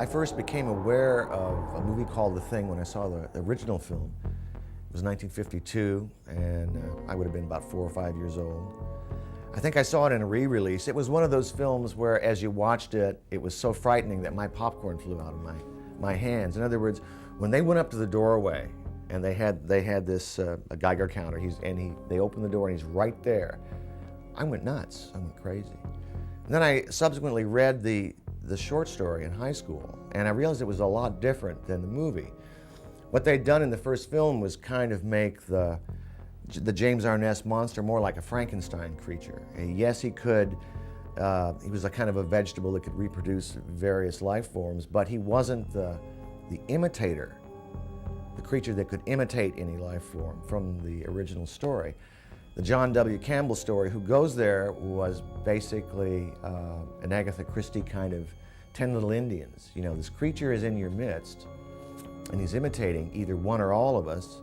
I first became aware of a movie called The Thing when I saw the original film. It was 1952, and I would have been about 4 or 5 years old. I think I saw it in a re-release. It was one of those films where, as you watched it, it was so frightening that my popcorn flew out of my hands. In other words, when they went up to the doorway and they had this a Geiger counter, they opened the door and he's right there, I went nuts. I went crazy. And then I subsequently read the short story in high school, and I realized it was a lot different than the movie. What they'd done in the first film was kind of make the James Arness monster more like a Frankenstein creature. And yes, he could, he was a kind of a vegetable that could reproduce various life forms, but he wasn't the imitator, the creature that could imitate any life form from the original story. The John W. Campbell story, Who Goes There, was basically an Agatha Christie kind of 10 Little Indians. You know, this creature is in your midst, and he's imitating either one or all of us,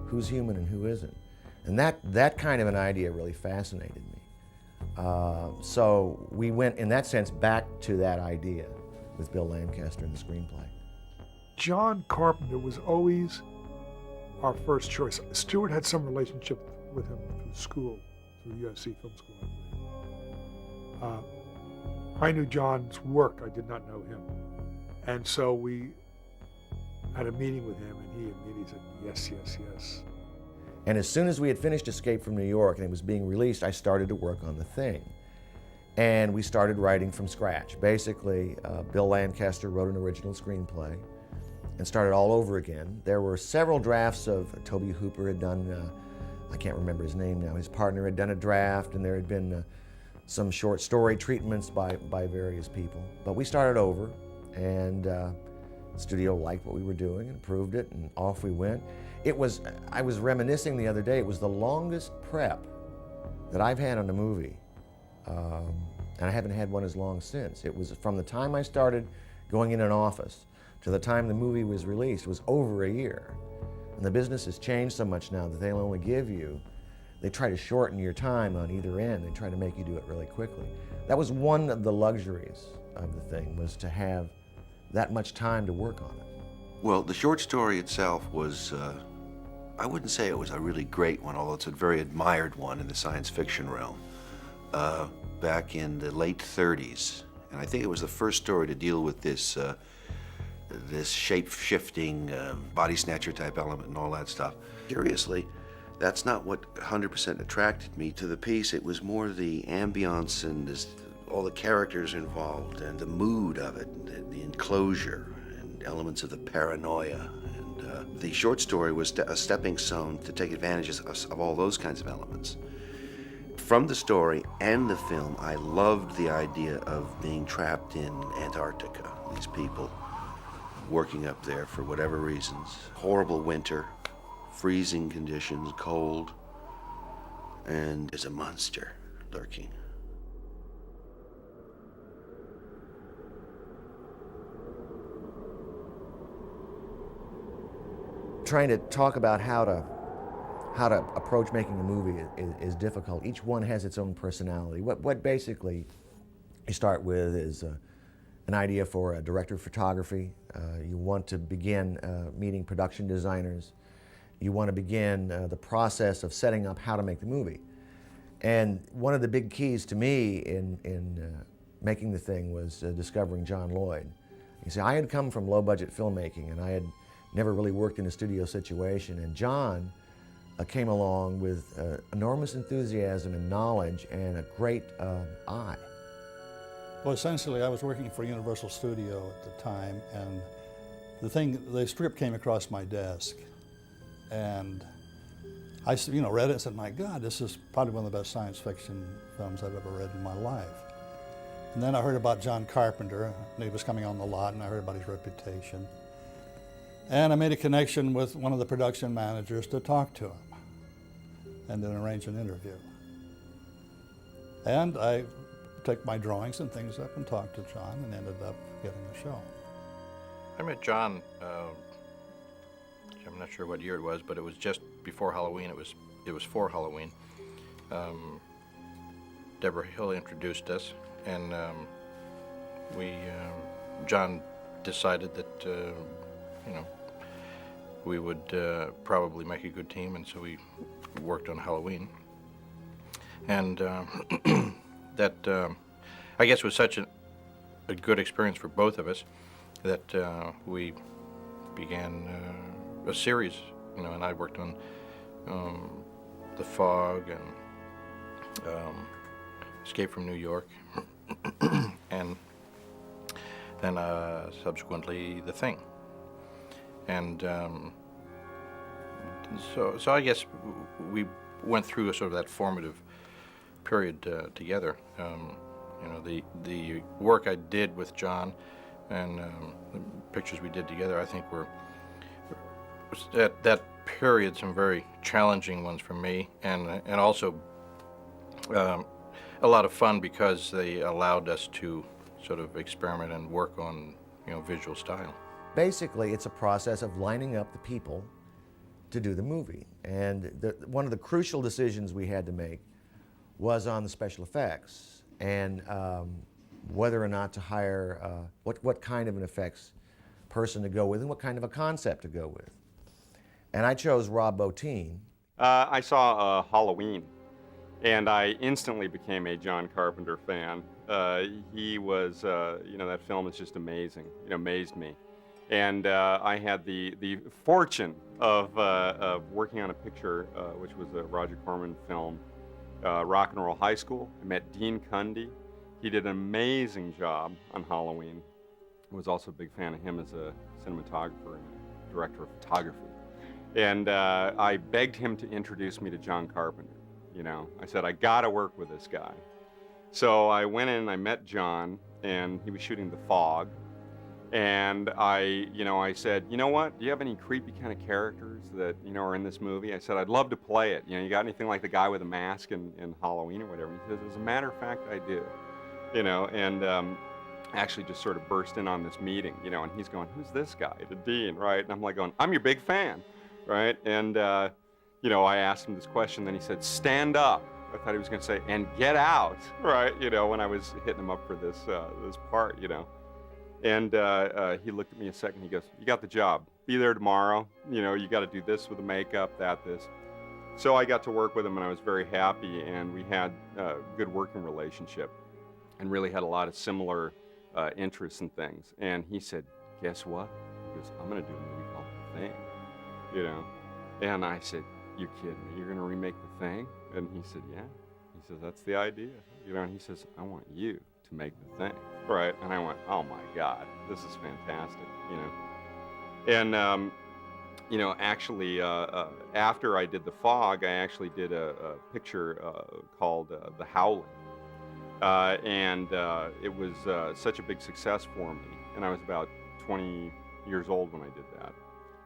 who's human and who isn't. And that kind of an idea really fascinated me. So we went, in that sense, back to that idea with Bill Lancaster in the screenplay. John Carpenter was always our first choice. Stuart had some relationship with him through school, through USC Film School, I believe. I knew John's work, I did not know him. And so we had a meeting with him, and he immediately said, yes, yes, yes. And as soon as we had finished Escape from New York and it was being released, I started to work on The Thing. And we started writing from scratch. Basically, Bill Lancaster wrote an original screenplay and started all over again. There were several drafts of, Toby Hooper had done, I can't remember his name now, his partner had done a draft, and there had been some short story treatments by various people. But we started over, and the studio liked what we were doing and approved it, and off we went. I was reminiscing the other day, it was the longest prep that I've had on a movie, and I haven't had one as long since. It was from the time I started going in an office to the time the movie was released, was over a year. And the business has changed so much now that they'll only give you, they try to shorten your time on either end. They try to make you do it really quickly. That was one of the luxuries of The Thing, was to have that much time to work on it. Well, the short story itself was, I wouldn't say it was a really great one, although it's a very admired one in the science fiction realm, back in the late 30s. And I think it was the first story to deal with this shape-shifting, body snatcher type element and all that stuff. Curiously, that's not what 100% attracted me to the piece. It was more the ambiance and all the characters involved and the mood of it, the enclosure and elements of the paranoia. And the short story was a stepping stone to take advantage of all those kinds of elements. From the story and the film, I loved the idea of being trapped in Antarctica. These people working up there for whatever reasons. Horrible winter, freezing conditions, cold, and there's a monster lurking. Trying to talk about how to approach making a movie is difficult. Each one has its own personality. What basically you start with is an idea for a director of photography. You want to begin meeting production designers. You want to begin the process of setting up how to make the movie. And one of the big keys to me in making The Thing was discovering John Lloyd. You see, I had come from low-budget filmmaking, and I had never really worked in a studio situation, and John came along with enormous enthusiasm and knowledge and a great eye. Well, essentially, I was working for Universal Studio at the time, and the script came across my desk, and I read it and said, my God, this is probably one of the best science fiction films I've ever read in my life. And then I heard about John Carpenter, and he was coming on the lot, and I heard about his reputation. And I made a connection with one of the production managers to talk to him and then arrange an interview. And I took my drawings and things up and talked to John and ended up getting the show. I met John, I'm not sure what year it was, but it was just before Halloween. It was for Halloween. Deborah Hill introduced us, and John decided that, you know, we would probably make a good team, and so we worked on Halloween. And that, I guess, was such a good experience for both of us that we began a series, you know, and I worked on The Fog and Escape from New York, and then subsequently The Thing. And so I guess we went through a sort of that formative period together. You know, the work I did with John and the pictures we did together, I think was at that period some very challenging ones for me, and also a lot of fun because they allowed us to sort of experiment and work on, you know, visual style. Basically, it's a process of lining up the people to do the movie. And one of the crucial decisions we had to make was on the special effects and whether or not to hire, what kind of an effects person to go with and what kind of a concept to go with. And I chose Rob Bottin. I saw Halloween, and I instantly became a John Carpenter fan. He was, you know, that film is just amazing. It amazed me. And I had the fortune of working on a picture, which was a Roger Corman film, Rock and Roll High School. I met Dean Cundy. He did an amazing job on Halloween. I was also a big fan of him as a cinematographer and director of photography. And I begged him to introduce me to John Carpenter. You know, I said, I gotta work with this guy. So I went in and I met John, and he was shooting The Fog. And I said, you know what? Do you have any creepy kind of characters that, you know, are in this movie? I said, I'd love to play it. You know, you got anything like the guy with a mask in Halloween or whatever? He says, as a matter of fact, I do. You know, and actually just sort of burst in on this meeting, you know, and he's going, who's this guy? To Dean, right? And I'm like going, I'm your big fan, right? And, you know, I asked him this question, then he said, stand up. I thought he was going to say, and get out, right? You know, when I was hitting him up for this part, you know. And he looked at me a second. He goes, you got the job. Be there tomorrow. You know, you got to do this with the makeup, this. So I got to work with him, and I was very happy, and we had a good working relationship and really had a lot of similar interests and things. And he said, guess what? He goes, I'm going to do a movie called The Thing, you know. And I said, you kidding me? You're going to remake The Thing? And he said, yeah. He says, that's the idea. You know, and he says, I want you to make The Thing. Right. And I went, oh my God, this is fantastic, you know. And, you know, actually, after I did The Fog, I actually did a picture called The Howling. And it was such a big success for me. And I was about 20 years old when I did that.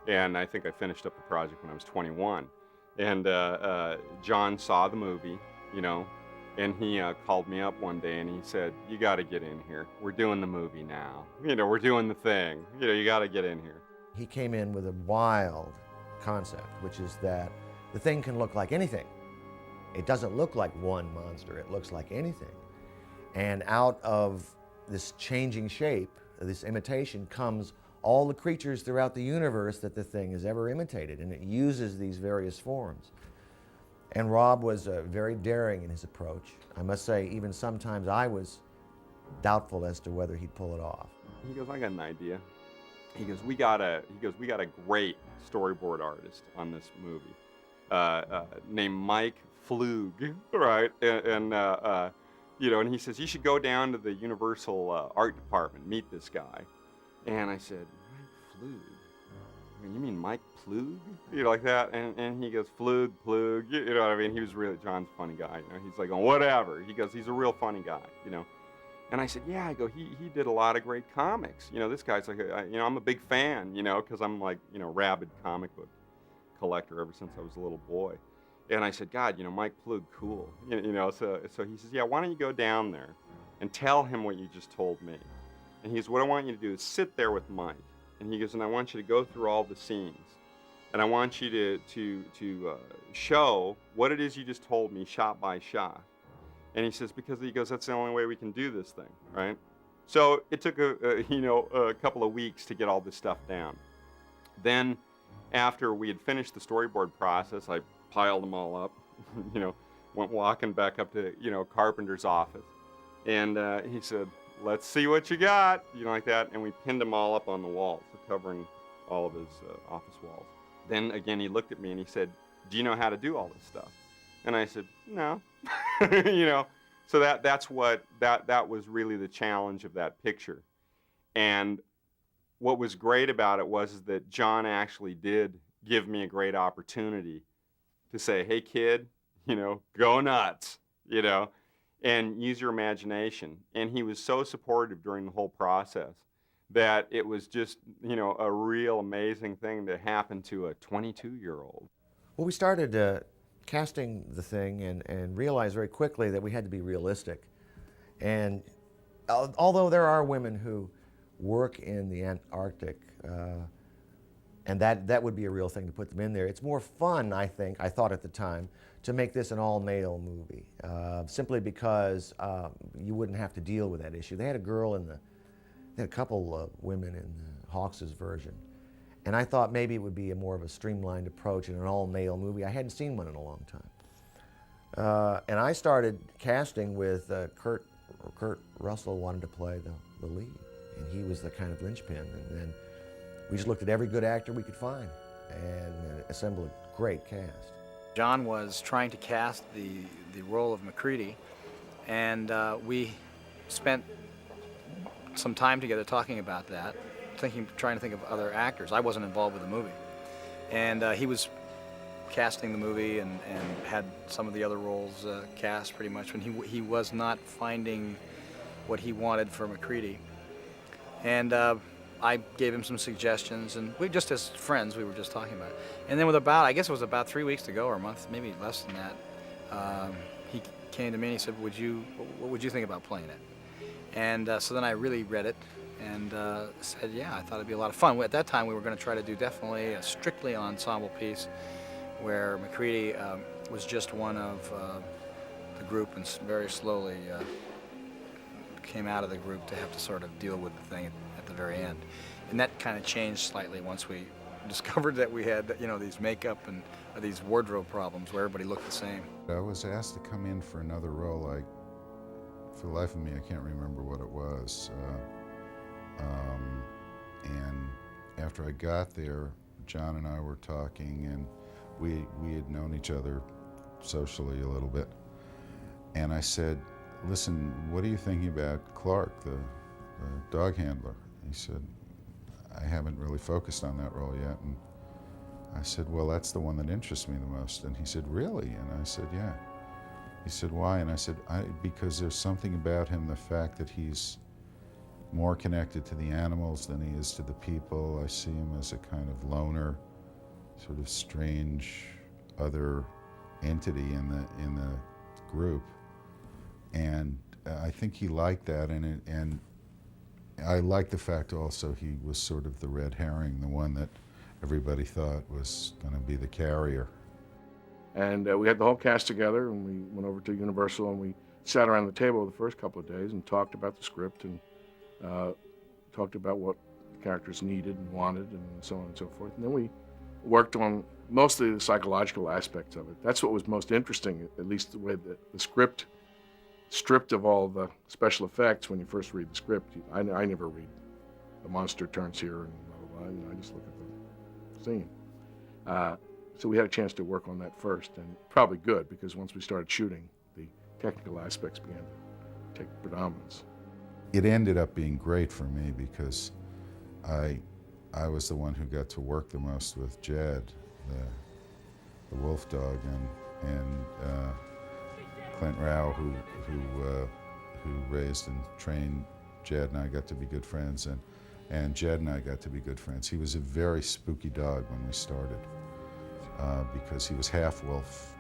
And I think I finished up the project when I was 21. And John saw the movie, you know, and he called me up one day and he said, you got to get in here. We're doing the movie now. You know, we're doing The Thing. You know, you got to get in here. He came in with a wild concept, which is that the thing can look like anything. It doesn't look like one monster. It looks like anything. And out of this changing shape, this imitation, comes all the creatures throughout the universe that the thing has ever imitated, and it uses these various forms. And Rob was very daring in his approach. I must say, even sometimes I was doubtful as to whether he'd pull it off. He goes, I got an idea. He goes, we got a great storyboard artist on this movie named Mike Flug, right? And you know, and he says, you should go down to the Universal art department, meet this guy. And I said, Mike Flug? I mean, you mean Mike Plug? You know, like that? And he goes, Plug, you know what I mean? He was really, John's a funny guy, you know? He's like, oh, whatever. He goes, he's a real funny guy, you know? And I said, yeah, I go, he did a lot of great comics. You know, this guy's like, you know, I'm a big fan, you know, because I'm like, you know, rabid comic book collector ever since I was a little boy. And I said, God, you know, Mike Plug, cool. You know, so he says, yeah, why don't you go down there and tell him what you just told me? And he goes, what I want you to do is sit there with Mike. And he goes, and I want you to go through all the scenes. And I want you to show what it is you just told me shot by shot. And he says, because he goes, that's the only way we can do this thing, right? So it took a couple of weeks to get all this stuff down. Then, after we had finished the storyboard process, I piled them all up, went walking back up to, Carpenter's office. And he said, "Let's see what you got," like that. And we pinned them all up on the walls, covering all of his office walls. Then again, he looked at me and he said, "Do you know how to do all this stuff?" And I said, "No." So that was really the challenge of that picture. And what was great about it was that John actually did give me a great opportunity to say, "Hey kid, go nuts, and use your imagination." And he was so supportive during the whole process that it was just, a real amazing thing to happen to a 22-year-old. Well, we started casting the thing and realized very quickly that we had to be realistic. And although there are women who work in the Antarctic, and that would be a real thing to put them in there, it's more fun, I thought at the time, to make this an all-male movie, simply because you wouldn't have to deal with that issue. They had a couple of women in Hawks's version. And I thought maybe it would be more of a streamlined approach in an all-male movie. I hadn't seen one in a long time. And I started casting with Kurt Russell wanted to play the lead. And he was the kind of linchpin. And then we just looked at every good actor we could find and assembled a great cast. John was trying to cast the role of MacReady, and we spent some time together talking about that, trying to think of other actors. I wasn't involved with the movie. And he was casting the movie and had some of the other roles cast pretty much when he was not finding what he wanted for MacReady. And I gave him some suggestions, and we just as friends, we were just talking about it. And then I guess it was about 3 weeks to go, or a month, maybe less than that, he came to me and he said, what would you think about playing it? And so then I really read it and said, yeah, I thought it'd be a lot of fun. At that time, we were going to try to do definitely a strictly ensemble piece where MacReady was just one of the group and very slowly came out of the group to have to sort of deal with the thing at the very end. And that kind of changed slightly once we discovered that we had, these makeup and these wardrobe problems where everybody looked the same. I was asked to come in for another role. For the life of me, I can't remember what it was. And after I got there, John and I were talking, and we had known each other socially a little bit. And I said, listen, what are you thinking about Clark, the dog handler? He said, I haven't really focused on that role yet. And I said, well, that's the one that interests me the most. And he said, really? And I said, yeah. He said, why? And I said, because there's something about him, the fact that he's more connected to the animals than he is to the people. I see him as a kind of loner, sort of strange other entity in the group. And I think he liked that, and I liked the fact also he was sort of the red herring, the one that everybody thought was going to be the carrier. And we had the whole cast together, and we went over to Universal, and we sat around the table the first couple of days and talked about the script and talked about what the characters needed and wanted and so on and so forth. And then we worked on mostly the psychological aspects of it. That's what was most interesting, at least the way the script, stripped of all the special effects. When you first read the script, I never read the monster turns here and blah, blah, blah. I just look at the scene. So we had a chance to work on that first, and probably good, because once we started shooting, the technical aspects began to take predominance. It ended up being great for me because I was the one who got to work the most with Jed, the wolf dog, and Clint Rao, who raised and trained Jed, and I got to be good friends, and Jed and I got to be good friends. He was a very spooky dog when we started, because he was half wolf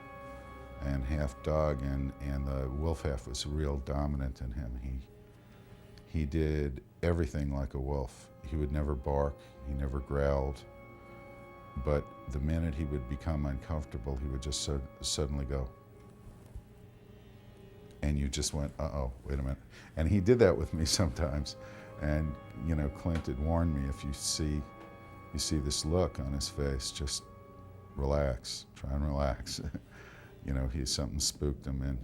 and half dog, and the wolf half was real dominant in him. He did everything like a wolf. He would never bark, he never growled, but the minute he would become uncomfortable, he would just suddenly go. and you just went, uh-oh, wait a minute. And he did that with me sometimes. And, you know, Clint had warned me, if you see this look on his face, just relax, try and relax. You know, something spooked him, and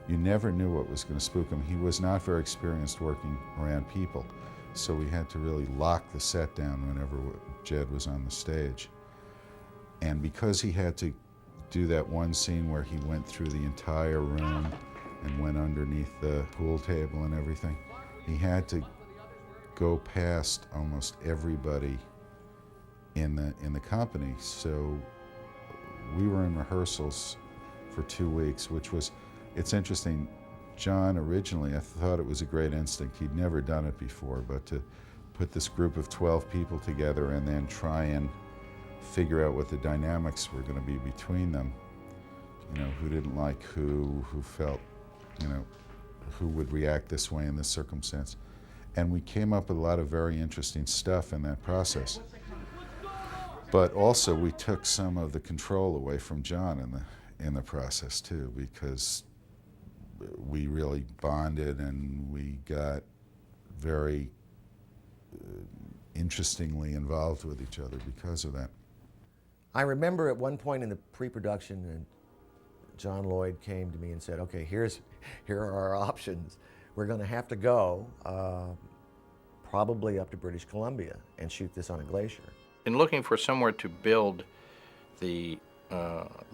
you never knew what was going to spook him. He was not very experienced working around people, so we had to really lock the set down whenever Jed was on the stage. And because he had to do that one scene where he went through the entire room and went underneath the pool table and everything, he had to go past almost everybody in the company. So we were in rehearsals for 2 weeks, which was, it's interesting, John originally, I thought it was a great instinct. He'd never done it before, but to put this group of 12 people together and then try and figure out what the dynamics were going to be between them, you know, who didn't like who felt, you know, who would react this way in this circumstance. And we came up with a lot of very interesting stuff in that process. But also we took some of the control away from John in the process too, because we really bonded and we got very interestingly involved with each other because of that. I remember at one point in the pre-production, John Lloyd came to me and said, okay, here are our options. We're going to have to go probably up to British Columbia and shoot this on a glacier. In looking for somewhere to build the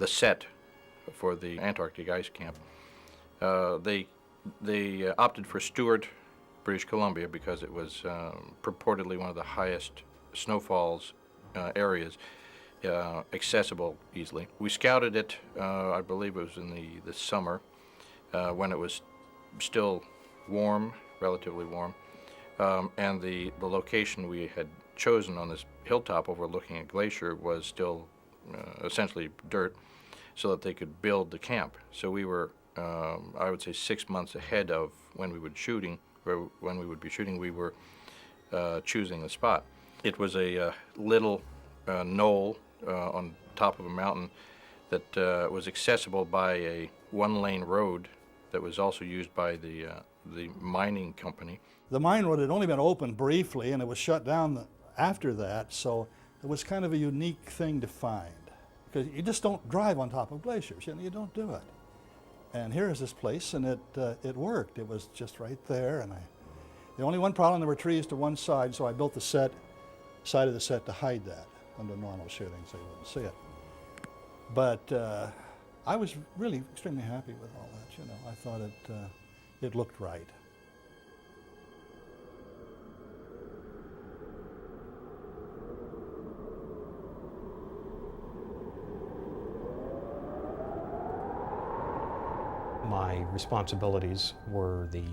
set for the Antarctic ice camp, they opted for Stewart, British Columbia, because it was purportedly one of the highest snowfalls areas, accessible easily. We scouted it, I believe it was in the summer, when it was still warm, relatively warm, and the location we had chosen on this hilltop overlooking a glacier was still essentially dirt, so that they could build the camp. So we were, I would say, 6 months ahead of when we would be shooting. We were choosing the spot. It was a little knoll on top of a mountain that was accessible by a one-lane road that was also used by the mining company. The mine road had only been open briefly, and it was shut down after that, so it was kind of a unique thing to find, because you just don't drive on top of glaciers, you don't do it. And here is this place, and it worked. It was just right there, and the only one problem, there were trees to one side, so I built the side of the set to hide that under normal shooting, so you wouldn't see it. But I was really extremely happy with all that, you know. I thought it looked right. My responsibilities were the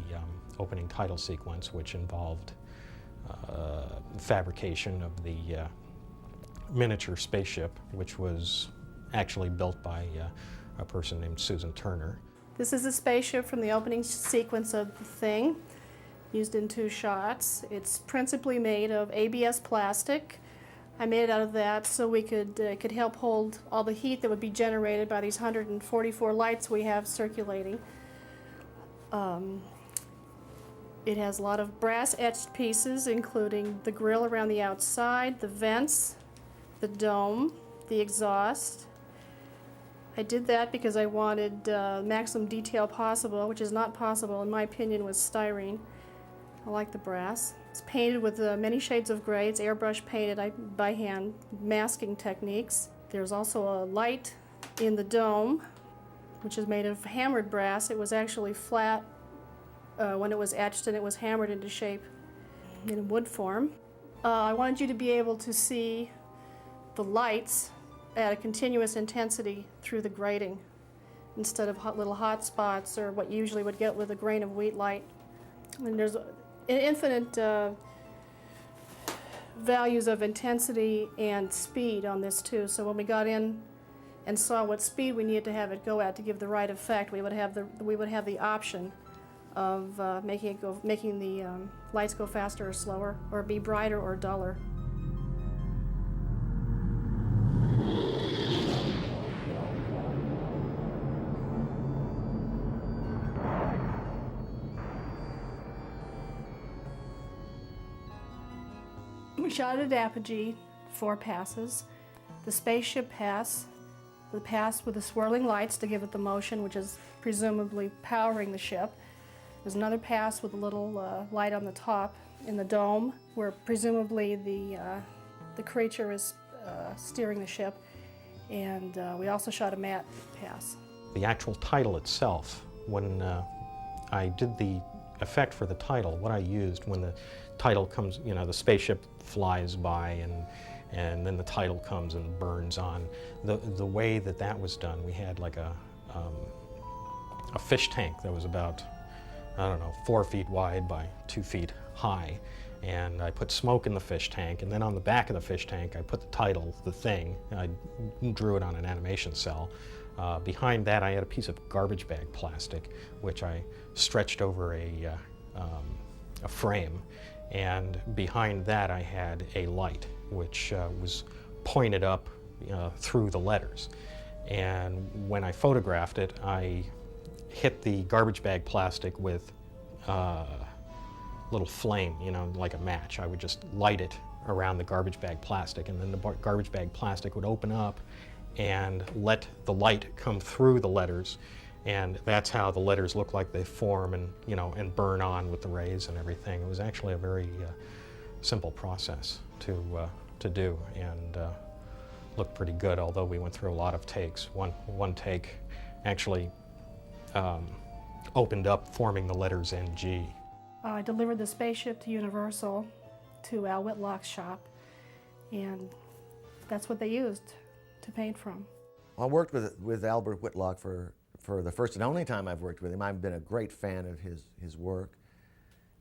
opening title sequence, which involved fabrication of the miniature spaceship, which was actually built by a person named Susan Turner. This is a spaceship from the opening sequence of The Thing, used in 2 shots. It's principally made of ABS plastic. I made it out of that so we could help hold all the heat that would be generated by these 144 lights we have circulating. It has a lot of brass etched pieces, including the grill around the outside, the vents, the dome, the exhaust. I did that because I wanted maximum detail possible, which is not possible, in my opinion, with styrene. I like the brass. It's painted with many shades of gray. It's airbrush painted by hand, masking techniques. There's also a light in the dome, which is made of hammered brass. It was actually flat when it was etched, and it was hammered into shape in wood form. I wanted you to be able to see the lights at a continuous intensity through the grating, instead of little hot spots or what you usually would get with a grain of wheat light. And there's infinite values of intensity and speed on this too. So when we got in and saw what speed we needed to have it go at to give the right effect, we would have the option of making the lights go faster or slower, or be brighter or duller. shot it at Apogee, 4 passes. The spaceship pass, the pass with the swirling lights to give it the motion, which is presumably powering the ship. There's another pass with a little light on the top in the dome, where presumably the creature is steering the ship. And we also shot a matte pass. The actual title itself, when I did the effect for the title, what I used when the title comes, you know, the spaceship flies by and then the title comes and burns on, the way that that was done, we had like a fish tank that was about, I don't know, 4 feet wide by 2 feet high. And I put smoke in the fish tank, and then on the back of the fish tank I put the title, The Thing. I drew it on an animation cell. Behind that I had a piece of garbage bag plastic, which I stretched over a frame. And behind that I had a light, which was pointed up through the letters. And when I photographed it, I hit the garbage bag plastic with little flame, you know, like a match. I would just light it around the garbage bag plastic, and then the garbage bag plastic would open up and let the light come through the letters, and that's how the letters look like they form and, you know, and burn on with the rays and everything. It was actually a very simple process to do, and looked pretty good, although we went through a lot of takes. One take actually opened up forming the letters NG. I delivered the spaceship to Universal, to Al Whitlock's shop, and that's what they used to paint from. I worked with Albert Whitlock for the first and only time I've worked with him. I've been a great fan of his work,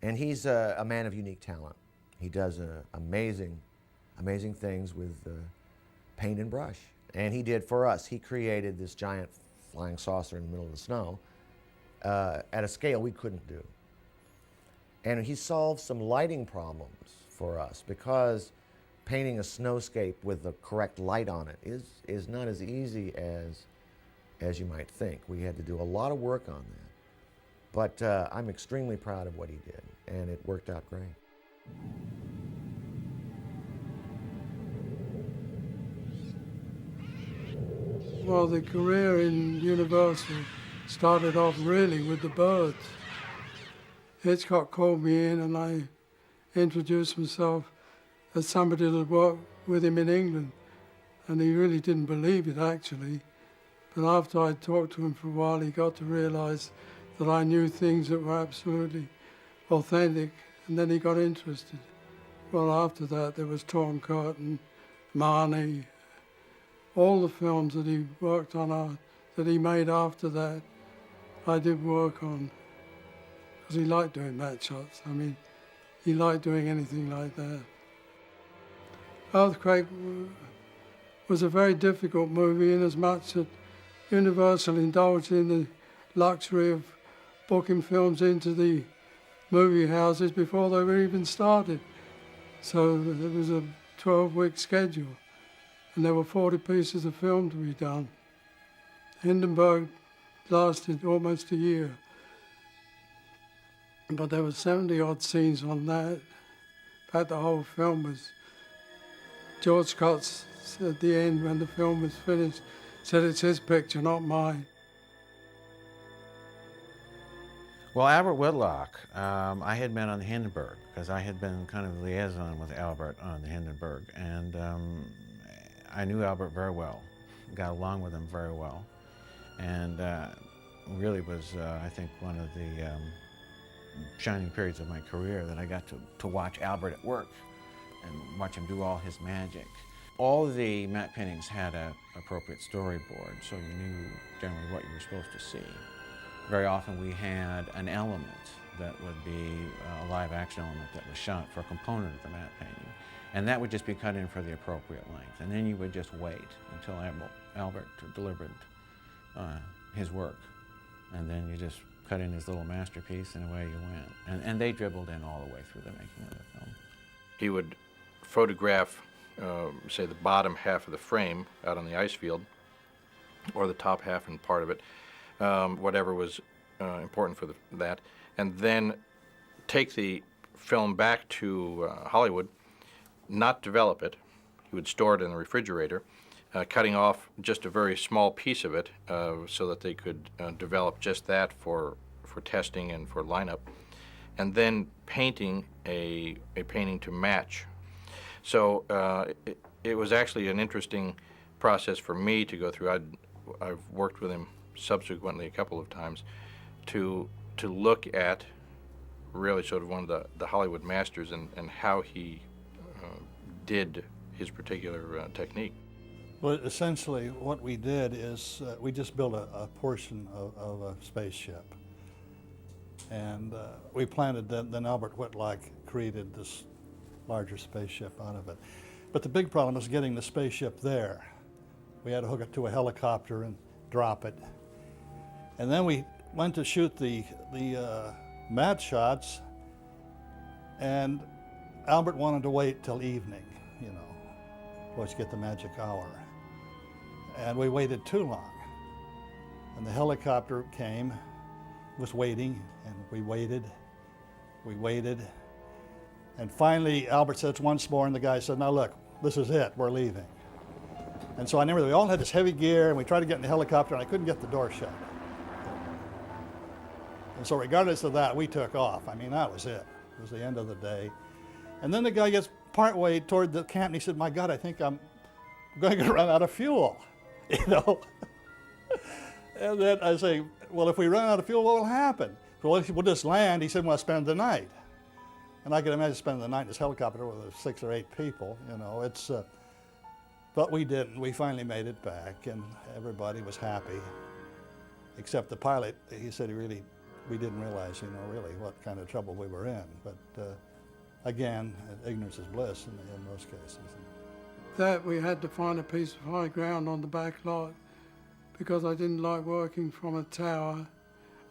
and he's a man of unique talent. He does amazing things with paint and brush. And he did for us. He created this giant flying saucer in the middle of the snow at a scale we couldn't do. And he solved some lighting problems for us, because painting a snowscape with the correct light on it is not as easy as you might think. We had to do a lot of work on that. But I'm extremely proud of what he did, and it worked out great. Well, the career in Universal started off really with the birds. Hitchcock called me in and I introduced myself as somebody that worked with him in England. And he really didn't believe it, actually. But after I talked to him for a while, he got to realize that I knew things that were absolutely authentic, and then he got interested. Well, after that, there was Torn Curtain, Marnie, all the films that he worked on, that he made after that, I did work on. Because he liked doing matte shots. I mean, he liked doing anything like that. Earthquake was a very difficult movie, in as much that Universal indulged in the luxury of booking films into the movie houses before they were even started. So there was a 12-week schedule, and there were 40 pieces of film to be done. Hindenburg lasted almost a year. But there were 70-odd scenes on that. In fact, the whole film was... George Scott, at the end, when the film was finished, said it's his picture, not mine. Well, Albert Whitlock, I had met on the Hindenburg, because I had been kind of liaison with Albert on the Hindenburg, and I knew Albert very well, got along with him very well, and really was, I think, one of the shining periods of my career that I got to watch Albert at work and watch him do all his magic. All of the matte paintings had an appropriate storyboard, so you knew generally what you were supposed to see. Very often we had an element that would be a live action element that was shot for a component of the matte painting, and that would just be cut in for the appropriate length, and then you would just wait until Albert delivered his work, and then you just cut in his little masterpiece and away you went. And they dribbled in all the way through the making of the film. He would photograph, say, the bottom half of the frame out on the ice field, or the top half and part of it, whatever was important for that, and then take the film back to Hollywood not develop it. He would store it in the refrigerator, cutting off just a very small piece of it so that they could develop just that for testing and for lineup, and then painting a painting to match. So it was actually an interesting process for me to go through. I've worked with him subsequently a couple of times to look at really sort of one of the Hollywood masters and how he did his particular technique. Well, essentially what we did is we just built a portion of a spaceship. And we planted then Albert Whitlock created this larger spaceship out of it. But the big problem was getting the spaceship there. We had to hook it to a helicopter and drop it. And then we went to shoot the matte shots, and Albert wanted to wait till evening, you know, for us to get the magic hour. And we waited too long. And the helicopter came, was waiting, and we waited, and finally Albert says once more, and the guy said, "Now look, this is it, we're leaving." And so I remember we all had this heavy gear, and we tried to get in the helicopter, and I couldn't get the door shut. And so regardless of that, we took off. I mean, that was it. It was the end of the day. And then the guy gets partway toward the camp, and he said, "My God, I think I'm going to run out of fuel," you know. And then I say, "Well, if we run out of fuel, what will happen?" "Well, we'll just land." He said, "We'll spend the night." And I can imagine spending the night in this helicopter with 6 or 8 people, you know. It's, but we didn't. We finally made it back, and everybody was happy, except the pilot. He said we didn't realize, you know, really what kind of trouble we were in. But again, ignorance is bliss in most cases. That we had to find a piece of high ground on the back lot, because I didn't like working from a tower,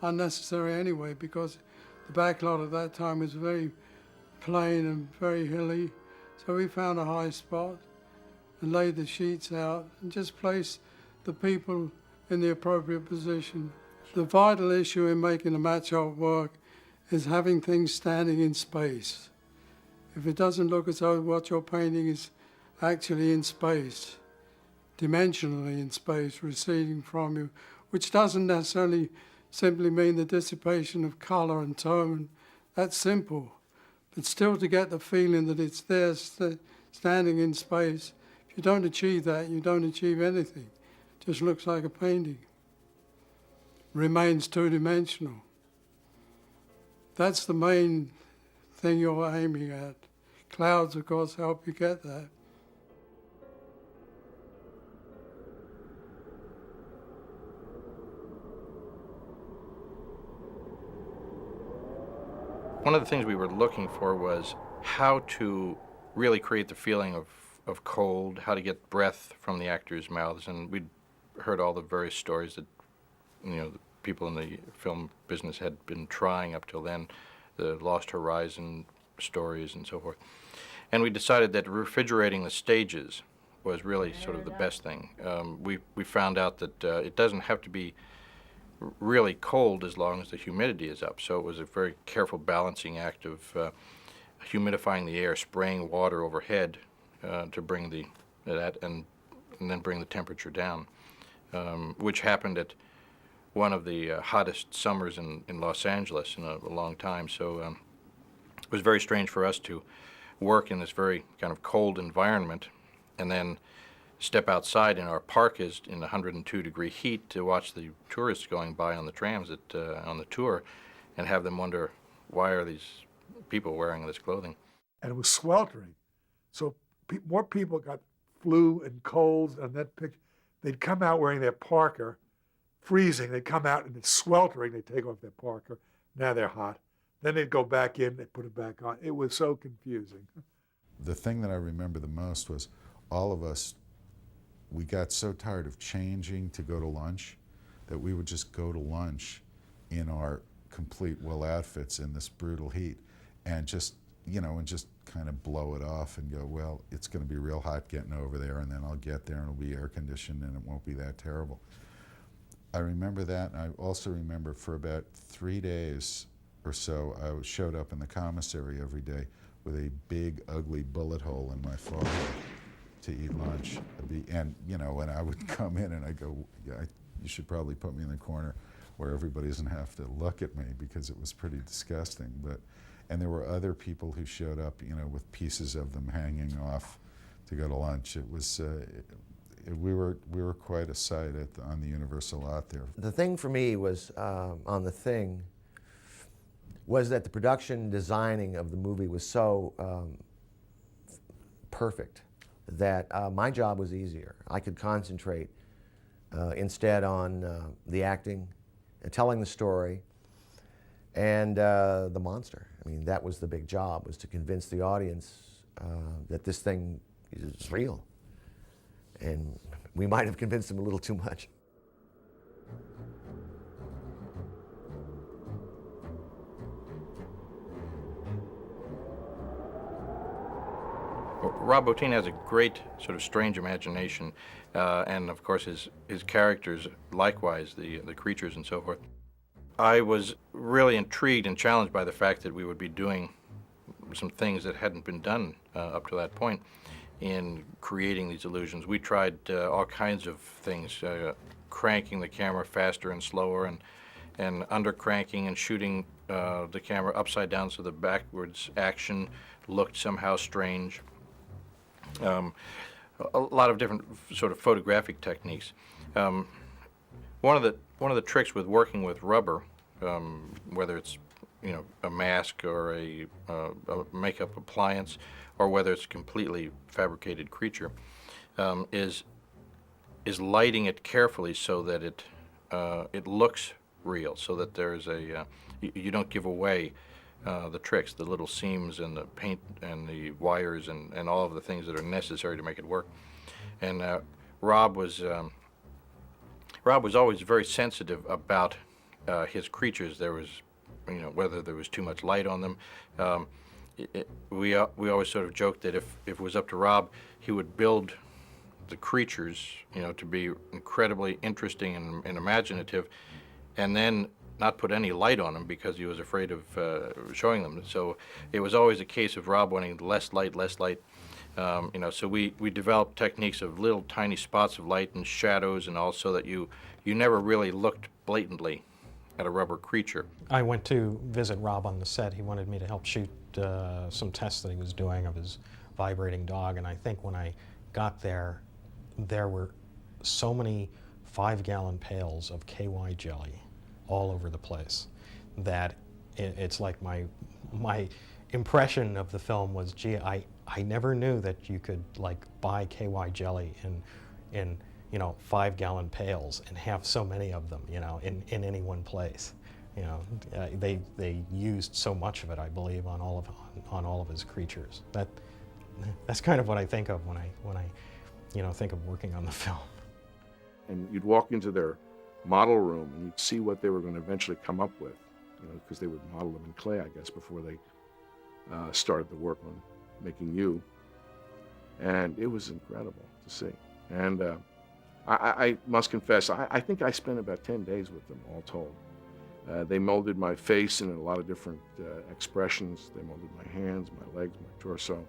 unnecessary anyway, because the back lot at that time was very plain and very hilly. So we found a high spot and laid the sheets out and just placed the people in the appropriate position. The vital issue in making a match art work is having things standing in space. If it doesn't look as though what you're painting is actually in space, dimensionally in space, receding from you, which doesn't necessarily simply mean the dissipation of color and tone. That's simple. But still, to get the feeling that it's there standing in space, if you don't achieve that, you don't achieve anything. It just looks like a painting. Remains two-dimensional. That's the main thing you're aiming at. Clouds, of course, help you get that. One of the things we were looking for was how to really create the feeling of cold, how to get breath from the actors' mouths, and we'd heard all the various stories that, you know, the people in the film business had been trying up till then, the Lost Horizon stories and so forth. And we decided that refrigerating the stages was really sort of the best thing. We found out that it doesn't have to be really cold as long as the humidity is up. So it was a very careful balancing act of humidifying the air, spraying water overhead to bring that and then bring the temperature down, which happened at one of the hottest summers in Los Angeles in a long time. So it was very strange for us to work in this very kind of cold environment and then step outside in our parkas in 102-degree heat to watch the tourists going by on the trams on the tour and have them wonder, why are these people wearing this clothing? And it was sweltering. So more people got flu and colds, and they'd come out wearing their parka, freezing. They'd come out and it's sweltering. They'd take off their parka. Now they're hot. Then they'd go back in, they'd put it back on. It was so confusing. The thing that I remember the most was all of us, we got so tired of changing to go to lunch that we would just go to lunch in our complete wool outfits in this brutal heat and just, you know, and just kind of blow it off and go, well, it's going to be real hot getting over there, and then I'll get there and it'll be air conditioned and it won't be that terrible. I remember that, and I also remember for about 3 days or so, I showed up in the commissary every day with a big, ugly bullet hole in my forehead to eat lunch. And, you know, when I would come in and I go, yeah, you should probably put me in the corner where everybody doesn't have to look at me, because it was pretty disgusting. And there were other people who showed up, you know, with pieces of them hanging off to go to lunch. It was, we were quite a sight on the Universal lot there. The thing for me was, on The Thing, was that the production designing of the movie was so perfect that my job was easier. I could concentrate instead on the acting, telling the story, and the monster. I mean, that was the big job, was to convince the audience that this thing is real. And we might have convinced them a little too much. Rob Bottin has a great sort of strange imagination, and of course his characters likewise, the creatures and so forth. I was really intrigued and challenged by the fact that we would be doing some things that hadn't been done up to that point in creating these illusions. We tried all kinds of things, cranking the camera faster and slower, and under cranking and shooting the camera upside down so the backwards action looked somehow strange. A lot of different sort of photographic techniques. One of the tricks with working with rubber, whether it's a mask or a makeup appliance, or whether it's a completely fabricated creature, is lighting it carefully so that it looks real, so that there's you don't give away the tricks, the little seams and the paint and the wires and all of the things that are necessary to make it work. And Rob was always very sensitive about his creatures. There was, whether there was too much light on them. We always sort of joked that if it was up to Rob, he would build the creatures, to be incredibly interesting and imaginative, and then not put any light on them because he was afraid of showing them. So it was always a case of Rob wanting less light. So we developed techniques of little tiny spots of light and shadows, and all, so that you never really looked blatantly at a rubber creature. I went to visit Rob on the set. He wanted me to help shoot some tests that he was doing of his vibrating dog, and I think when I got there, there were so many 5-gallon pails of KY jelly all over the place that it's like my impression of the film was, gee, I never knew that you could like buy KY jelly in 5-gallon pails and have so many of them, in any one place. They used so much of it, I believe, on all of his creatures. That's kind of what I think of when I think of working on the film. And you'd walk into their model room and you'd see what they were going to eventually come up with, because they would model them in clay, I guess, before they started the work on making you. And it was incredible to see. And I must confess, I think I spent about 10 days with them, all told. They molded my face in a lot of different expressions. They molded my hands, my legs, my torso.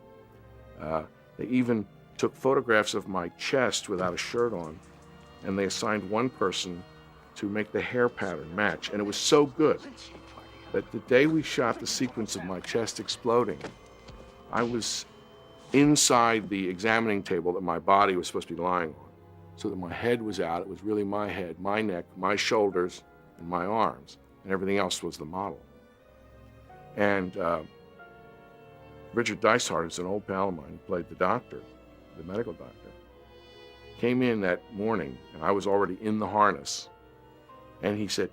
They even took photographs of my chest without a shirt on, and they assigned one person to make the hair pattern match. And it was so good that the day we shot the sequence of my chest exploding, I was inside the examining table that my body was supposed to be lying on, so that my head was out. It was really my head, my neck, my shoulders, and my arms, and everything else was the model. And Richard Dysart is an old pal of mine who played the doctor, the medical doctor, came in that morning, and I was already in the harness, and he said,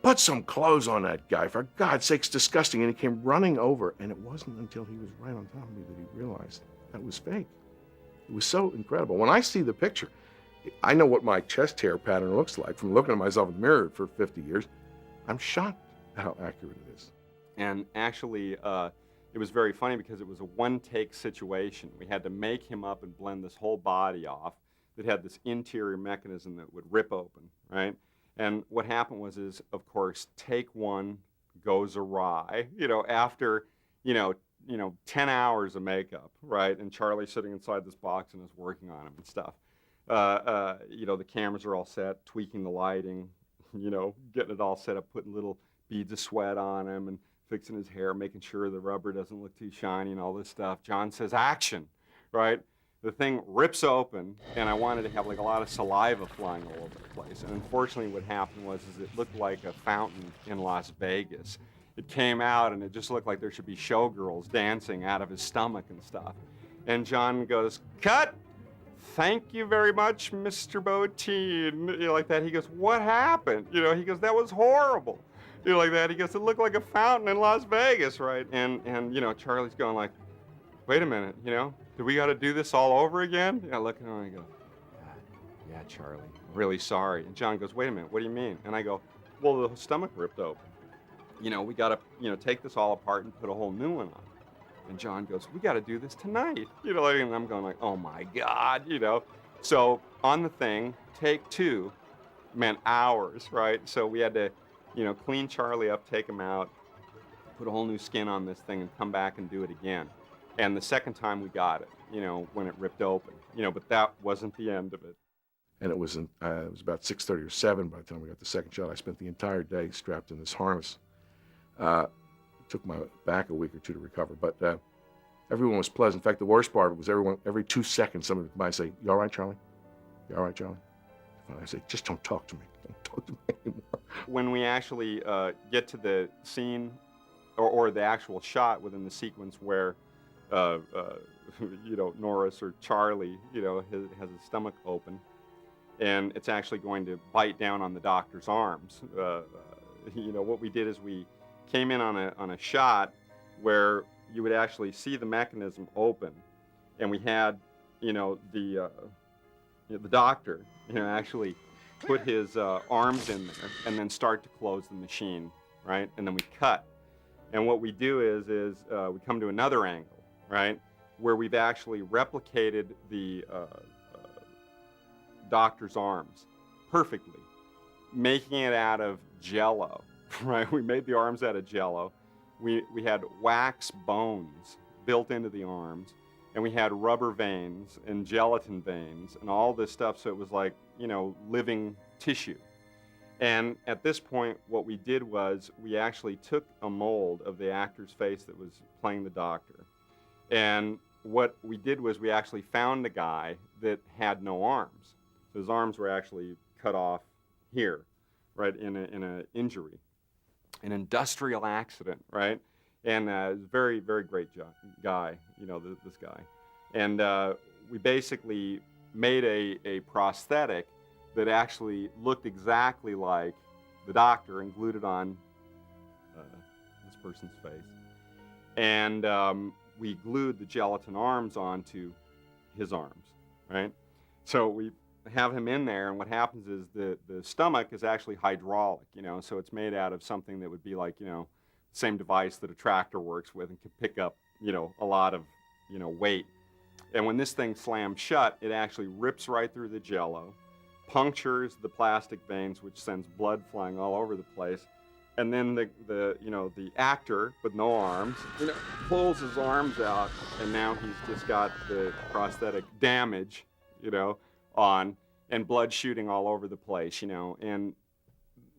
"Put some clothes on that guy, for God's sake, it's disgusting." And he came running over, and it wasn't until he was right on top of me that he realized that was fake. It was so incredible. When I see the picture, I know what my chest hair pattern looks like from looking at myself in the mirror for 50 years. I'm shocked at how accurate it is. And actually, it was very funny because it was a one-take situation. We had to make him up and blend this whole body off that had this interior mechanism that would rip open, right? And what happened was, of course, take one goes awry. After, 10 hours of makeup, right? And Charlie's sitting inside this box and is working on him and stuff. The cameras are all set, tweaking the lighting, getting it all set up, putting little beads of sweat on him and fixing his hair, making sure the rubber doesn't look too shiny and all this stuff. John says, action, right? The thing rips open, and I wanted to have like a lot of saliva flying all over the place. And unfortunately what happened was it looked like a fountain in Las Vegas. It came out and it just looked like there should be showgirls dancing out of his stomach and stuff. And John goes, cut! Thank you very much, Mr. Bottin. Like that. He goes, what happened? He goes, that was horrible. Like that. He goes, it looked like a fountain in Las Vegas, right? And Charlie's going like, wait a minute, do we got to do this all over again? I look at him and I go, yeah, Charlie, really sorry. And John goes, wait a minute, what do you mean? And I go, well, the stomach ripped open. We got to, take this all apart and put a whole new one on. And John goes, we got to do this tonight. And I'm going like, oh my God, So on the thing, take 2 meant hours, right? So we had to, clean Charlie up, take him out, put a whole new skin on this thing and come back and do it again. And the second time we got it, when it ripped open, but that wasn't the end of it. And it was about 6:30 or 7 by the time we got the second shot. I spent the entire day strapped in this harness. Took my back a week or 2 to recover, but everyone was pleasant. In fact, the worst part of it was every 2 seconds somebody would come by and say, you all right, Charlie? You all right, Charlie? And I say, just don't talk to me. Don't talk to me anymore. When we actually get to the scene or the actual shot within the sequence where Norris or Charlie, has his stomach open, and it's actually going to bite down on the doctor's arms. What we did is we came in on a shot where you would actually see the mechanism open, and we had, the doctor, actually put his arms in there and then start to close the machine, right? And then we cut. And what we do is we come to another angle, right, where we've actually replicated the doctor's arms perfectly, making it out of Jell-O, right? We made the arms out of Jell-O. We had wax bones built into the arms, and we had rubber veins and gelatin veins and all this stuff, so it was like, living tissue. And at this point, what we did was we actually took a mold of the actor's face that was playing the doctor. And what we did was we actually found a guy that had no arms. So his arms were actually cut off here, right, in an injury, an industrial accident, right? And very, very great guy, this guy. And we basically made a prosthetic that actually looked exactly like the doctor and glued it on this person's face. And we glued the gelatin arms onto his arms, right? So we have him in there, and what happens is the stomach is actually hydraulic, so it's made out of something that would be like, same device that a tractor works with and can pick up, a lot of, weight. And when this thing slams shut, it actually rips right through the Jell-O, punctures the plastic veins, which sends blood flying all over the place. And then the actor with no arms, pulls his arms out, and now he's just got the prosthetic damage, on, and blood shooting all over the place, and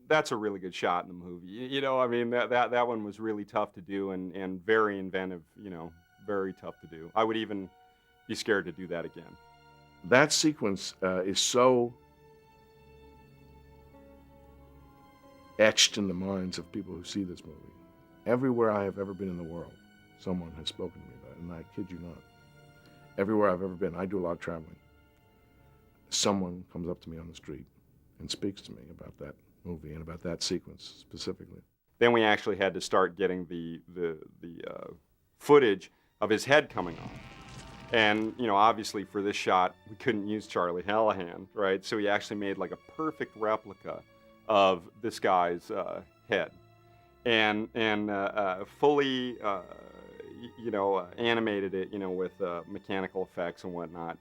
that's a really good shot in the movie. That one was really tough to do and very inventive, very tough to do. I would even be scared to do that again. That sequence is so etched in the minds of people who see this movie. Everywhere I have ever been in the world, someone has spoken to me about it, and I kid you not. Everywhere I've ever been, I do a lot of traveling. Someone comes up to me on the street and speaks to me about that movie and about that sequence specifically. Then we actually had to start getting the footage of his head coming off. And, obviously for this shot, we couldn't use Charlie Hallahan, right? So we actually made like a perfect replica of this guy's head. And fully, animated it, with mechanical effects and whatnot,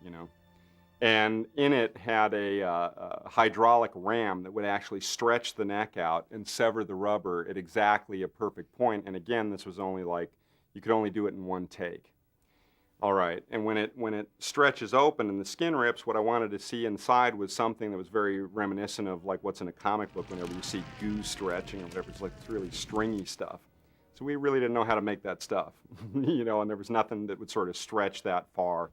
And in it had a hydraulic ram that would actually stretch the neck out and sever the rubber at exactly a perfect point. And again, this was only like, You could only do it in one take. All right, and when it stretches open and the skin rips, what I wanted to see inside was something that was very reminiscent of like what's in a comic book whenever you see goo stretching or whatever. It's like this really stringy stuff. So we really didn't know how to make that stuff, you know, and there was nothing that would sort of stretch that far.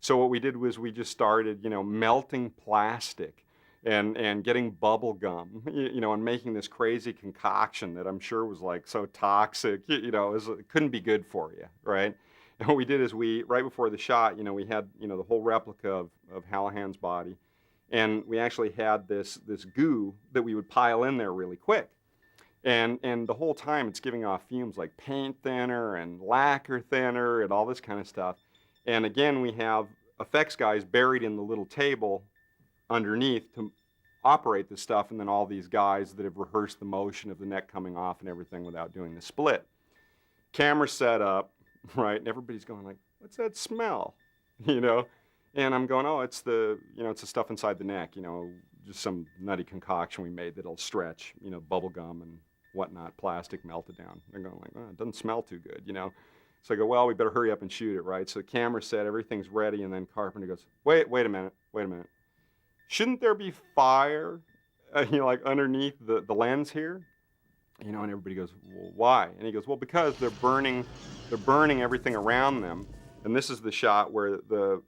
So what we did was we just started, you know, melting plastic and getting bubble gum, you know, and making this crazy concoction that I'm sure was like so toxic, you know, it couldn't be good for you, right? And what we did is right before the shot, you know, we had, you know, the whole replica of Hallahan's body, and we actually had this goo that we would pile in there really quick. And the whole time it's giving off fumes like paint thinner and lacquer thinner and all this kind of stuff. And again, we have effects guys buried in the little table underneath to operate the stuff, and then all these guys that have rehearsed the motion of the neck coming off and everything without doing the split. Camera set up, right, and everybody's going like, what's that smell, you know? And I'm going, oh, it's the stuff inside the neck, you know, just some nutty concoction we made that'll stretch, you know, bubble gum and whatnot, plastic melted down. They're going like, oh, it doesn't smell too good, you know? So I go, well, we better hurry up and shoot it, right? So the camera's set, everything's ready, and then Carpenter goes, wait a minute. Shouldn't there be fire, you know, like underneath the lens here? You know, and everybody goes, well, why? And he goes, well, because they're burning everything around them. And this is the shot where the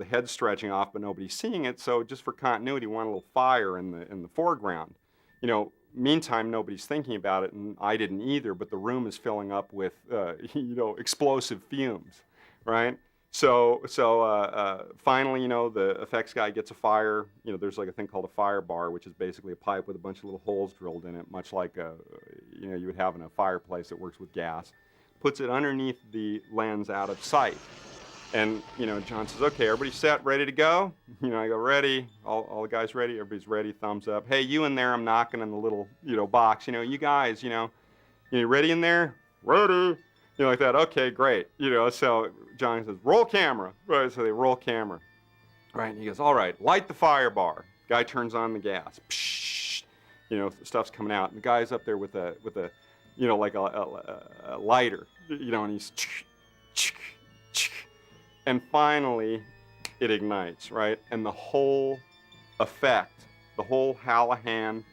head's stretching off, but nobody's seeing it. So just for continuity, we want a little fire in the foreground. You know, meantime, nobody's thinking about it, and I didn't either, but the room is filling up with, explosive fumes, right? So finally, you know, the effects guy gets a fire. You know, there's like a thing called a fire bar, which is basically a pipe with a bunch of little holes drilled in it, much like, you would have in a fireplace that works with gas. Puts it underneath the lens out of sight. And, you know, John says, okay, everybody set, ready to go? You know, I go, ready. All the guys ready? Everybody's ready, thumbs up. Hey, you in there, I'm knocking on the little, you know, box. You know, you guys, you ready in there? Ready. You know, like that. Okay, great. You know, so John says, roll camera. Right, so they roll camera. Right, and he goes, all right, light the fire bar. Guy turns on the gas. Psh, you know, stuff's coming out. And the guy's up there with a you know, like a lighter. You know, and he's and finally, it ignites, right? And the whole effect, the whole Hallahan,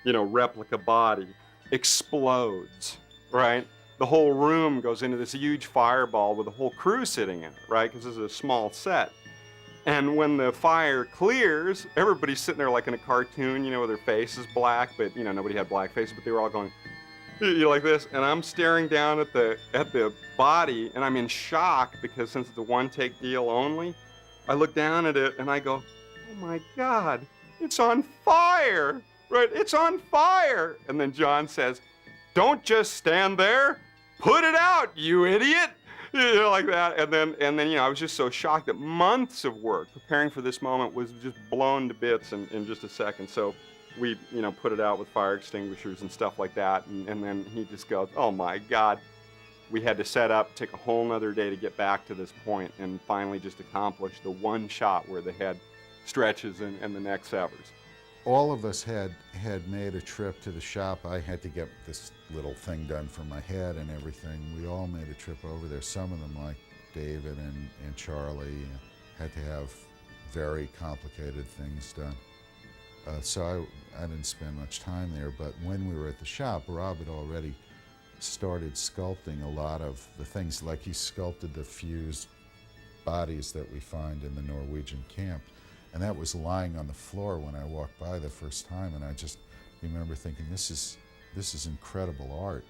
you know, replica body explodes, right? The whole room goes into this huge fireball with the whole crew sitting in it, right? Because this is a small set. And when the fire clears, everybody's sitting there like in a cartoon, you know, with their faces black, but, you know, nobody had black faces, but they were all going, you know, like this. And I'm staring down at the body, and I'm in shock because since it's a one-take deal only, I look down at it and I go, oh my God, it's on fire, right? It's on fire. And then John says, don't just stand there, put it out, you idiot. You know, like that. And then, you know, I was just so shocked that months of work preparing for this moment was just blown to bits in just a second. So we, you know, put it out with fire extinguishers and stuff like that. And then he just goes, oh my God. We had to set up, take a whole nother day to get back to this point and finally just accomplish the one shot where the head stretches and the neck severs. All of us had made a trip to the shop. I had to get this little thing done for my head and everything. We all made a trip over there. Some of them, like David and Charlie, had to have very complicated things done. So I didn't spend much time there, but when we were at the shop, Rob had already started sculpting a lot of the things, like he sculpted the fused bodies that we find in the Norwegian camp. And that was lying on the floor when I walked by the first time, and I just remember thinking, this is incredible art.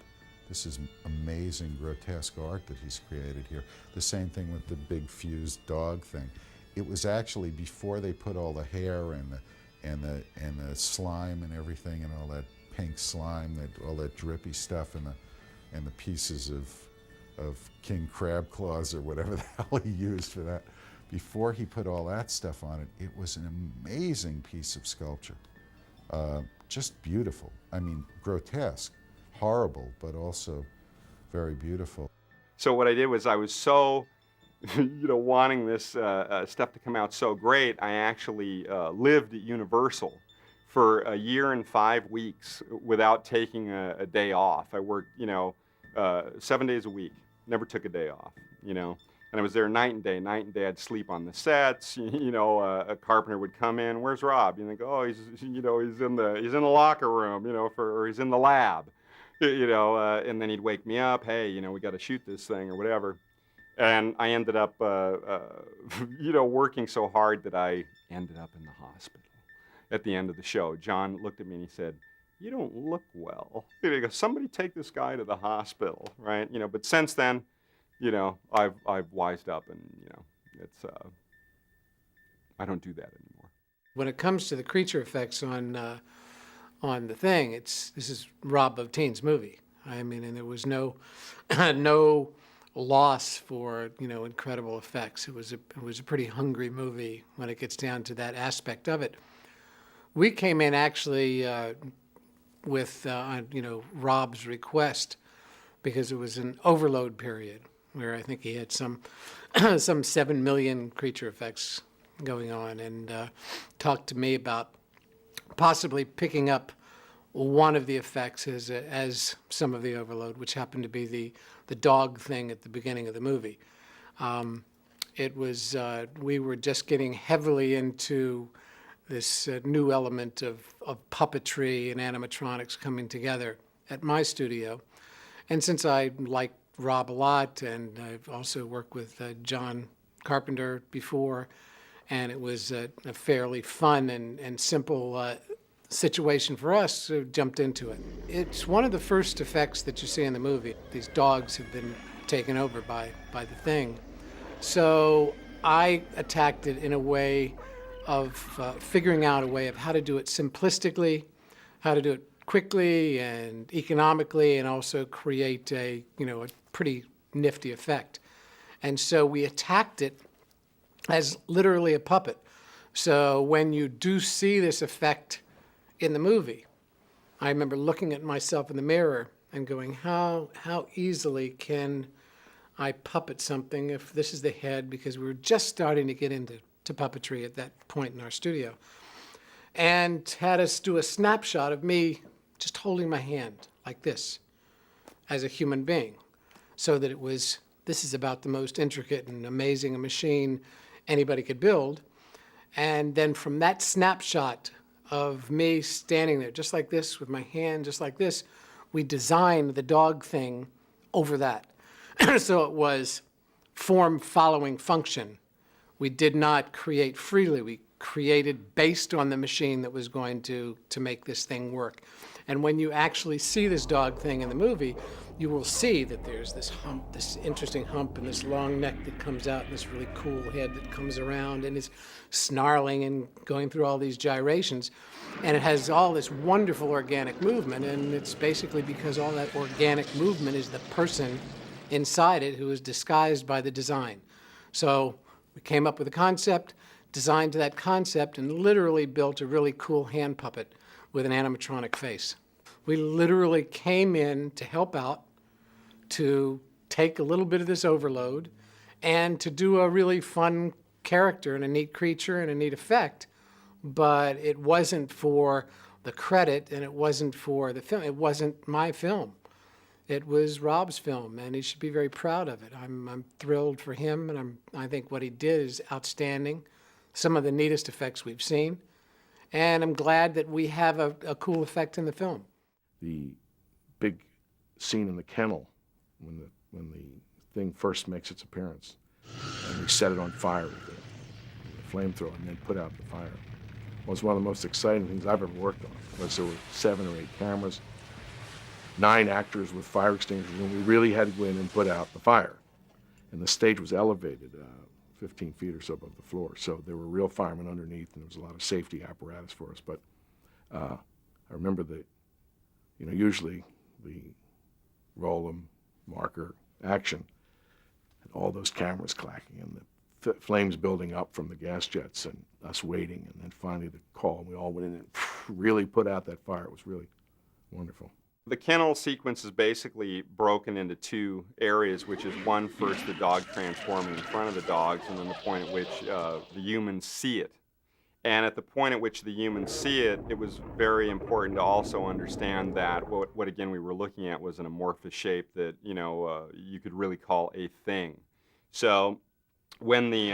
This is amazing, grotesque art that he's created here. The same thing with the big fused dog thing. It was actually before they put all the hair and the slime and everything, and all that pink slime, all that drippy stuff, and the pieces of king crab claws or whatever the hell he used for that. Before he put all that stuff on it, it was an amazing piece of sculpture. Just beautiful. I mean, grotesque, horrible, but also very beautiful. So what I did was I was so, you know, wanting this stuff to come out so great, I actually lived at Universal for a year and 5 weeks without taking a day off. I worked, you know, 7 days a week, never took a day off, you know. And I was there night and day. Night and day, I'd sleep on the sets. A carpenter would come in. Where's Rob? And they go, oh, he's in the locker room, or he's in the lab, And then he'd wake me up. Hey, we got to shoot this thing or whatever. And I ended up, working so hard that I ended up in the hospital at the end of the show. John looked at me and he said, "You don't look well." He goes, "Somebody take this guy to the hospital," right? But since then, I've wised up, and it's I don't do that anymore. When it comes to the creature effects on The Thing, this is Rob Bottin's movie. I mean, and there was no loss for incredible effects. It was a pretty hungry movie when it gets down to that aspect of it. We came in actually with Rob's request because it was an overload period where I think he had some 7 million creature effects going on, and talked to me about possibly picking up one of the effects as some of the overload, which happened to be the dog thing at the beginning of the movie. It was we were just getting heavily into this new element of puppetry and animatronics coming together at my studio. And since I like Rob a lot, and I've also worked with John Carpenter before, and it was a fairly fun and simple situation for us, so jumped into it. It's one of the first effects that you see in the movie. These dogs have been taken over by the Thing. So I attacked it in a way of figuring out a way of how to do it simplistically, how to do it quickly and economically, and also create a pretty nifty effect. And so we attacked it as literally a puppet. So when you do see this effect in the movie, I remember looking at myself in the mirror and going, how easily can I puppet something if this is the head, because we were just starting to get into puppetry at that point in our studio, and had us do a snapshot of me just holding my hand like this as a human being, so that this is about the most intricate and amazing a machine anybody could build. And then from that snapshot of me standing there just like this with my hand just like this, we designed the dog thing over that. So it was form following function. We did not create freely. We created based on the machine that was going to make this thing work. And when you actually see this dog thing in the movie, you will see that there's this hump, this interesting hump, and this long neck that comes out, and this really cool head that comes around and is snarling and going through all these gyrations. And it has all this wonderful organic movement, and it's basically because all that organic movement is the person inside it who is disguised by the design. So we came up with a concept, designed to that concept, and literally built a really cool hand puppet with an animatronic face. We literally came in to help out, to take a little bit of this overload, and to do a really fun character and a neat creature and a neat effect. But it wasn't for the credit, and it wasn't for the film. It wasn't my film. It was Rob's film, and he should be very proud of it. I'm thrilled for him, and I think what he did is outstanding. Some of the neatest effects we've seen, and I'm glad that we have a cool effect in the film. The big scene in the kennel when the thing first makes its appearance, and we set it on fire with the flamethrower and then put out the fire, was one of the most exciting things I've ever worked on. Was there were 7 or 8 cameras, 9 actors with fire extinguishers, and we really had to go in and put out the fire. And the stage was elevated 15 feet or so above the floor, so there were real firemen underneath, and there was a lot of safety apparatus for us. But I remember usually the roll, marker, action, and all those cameras clacking, and the flames building up from the gas jets, and us waiting, and then finally the call, and we all went in and really put out that fire. It was really wonderful. The kennel sequence is basically broken into 2 areas, which is one, first the dog transforming in front of the dogs, and then the point at which the humans see it. And at the point at which the humans see it, it was very important to also understand that what again we were looking at was an amorphous shape that, you could really call a thing. So when the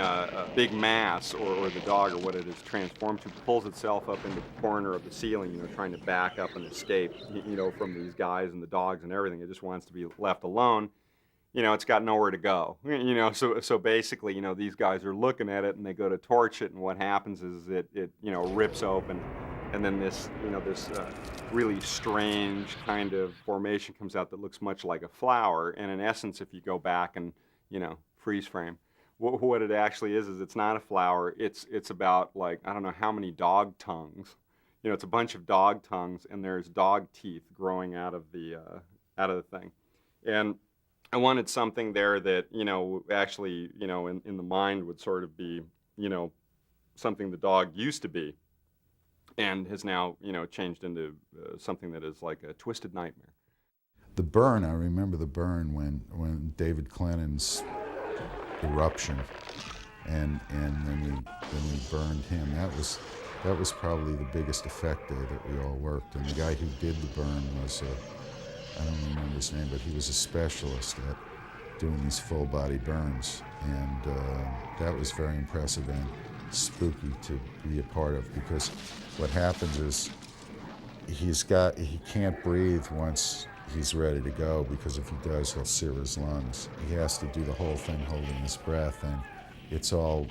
big mass or the dog or what it is transformed to pulls itself up into the corner of the ceiling, trying to back up and escape, from these guys and the dogs and everything, it just wants to be left alone. It's got nowhere to go. So basically, these guys are looking at it and they go to torch it, and what happens is it rips open, and then this really strange kind of formation comes out that looks much like a flower. And in essence, if you go back and freeze frame, what it actually is it's not a flower. It's about, like, I don't know how many dog tongues. It's a bunch of dog tongues, and there's dog teeth growing out of the thing. And I wanted something there that, actually, in the mind would sort of be, something the dog used to be and has now, changed into something that is like a twisted nightmare. The burn, I remember the burn when David Clennon's eruption and then we burned him. That was probably the biggest effect day that we all worked. And the guy who did the burn was I don't remember his name, but he was a specialist at doing these full body burns, and that was very impressive and spooky to be a part of, because what happens is he can't breathe once he's ready to go, because if he does, he'll sear his lungs. He has to do the whole thing holding his breath, and it's all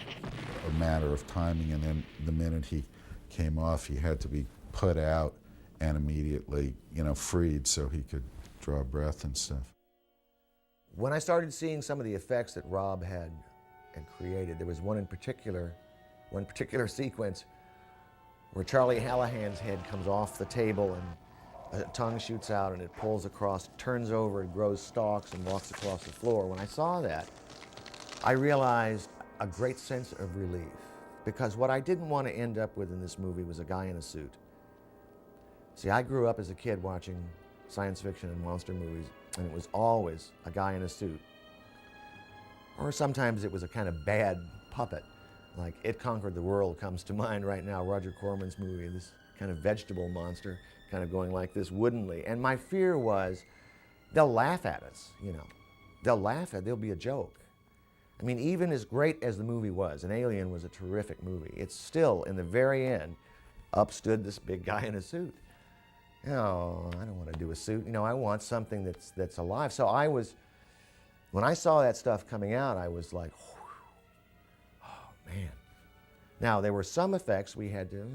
a matter of timing. And then the minute he came off, he had to be put out and immediately, freed so he could draw breath and stuff. When I started seeing some of the effects that Rob had created, there was one particular sequence where Charlie Hallahan's head comes off the table and a tongue shoots out and it pulls across, turns over, it grows stalks and walks across the floor. When I saw that, I realized a great sense of relief, because what I didn't want to end up with in this movie was a guy in a suit. See, I grew up as a kid watching science fiction and monster movies, and it was always a guy in a suit. Or sometimes it was a kind of bad puppet, like It Conquered the World comes to mind right now, Roger Corman's movie, this kind of vegetable monster kind of going like this woodenly. And my fear was they'll laugh at us, there'll be a joke. I mean, even as great as the movie was, and Alien was a terrific movie, it's still, in the very end, up stood this big guy in a suit. I don't want to do a suit. I want something that's alive. So when I saw that stuff coming out, I was like, oh, man. Now, there were some effects we had to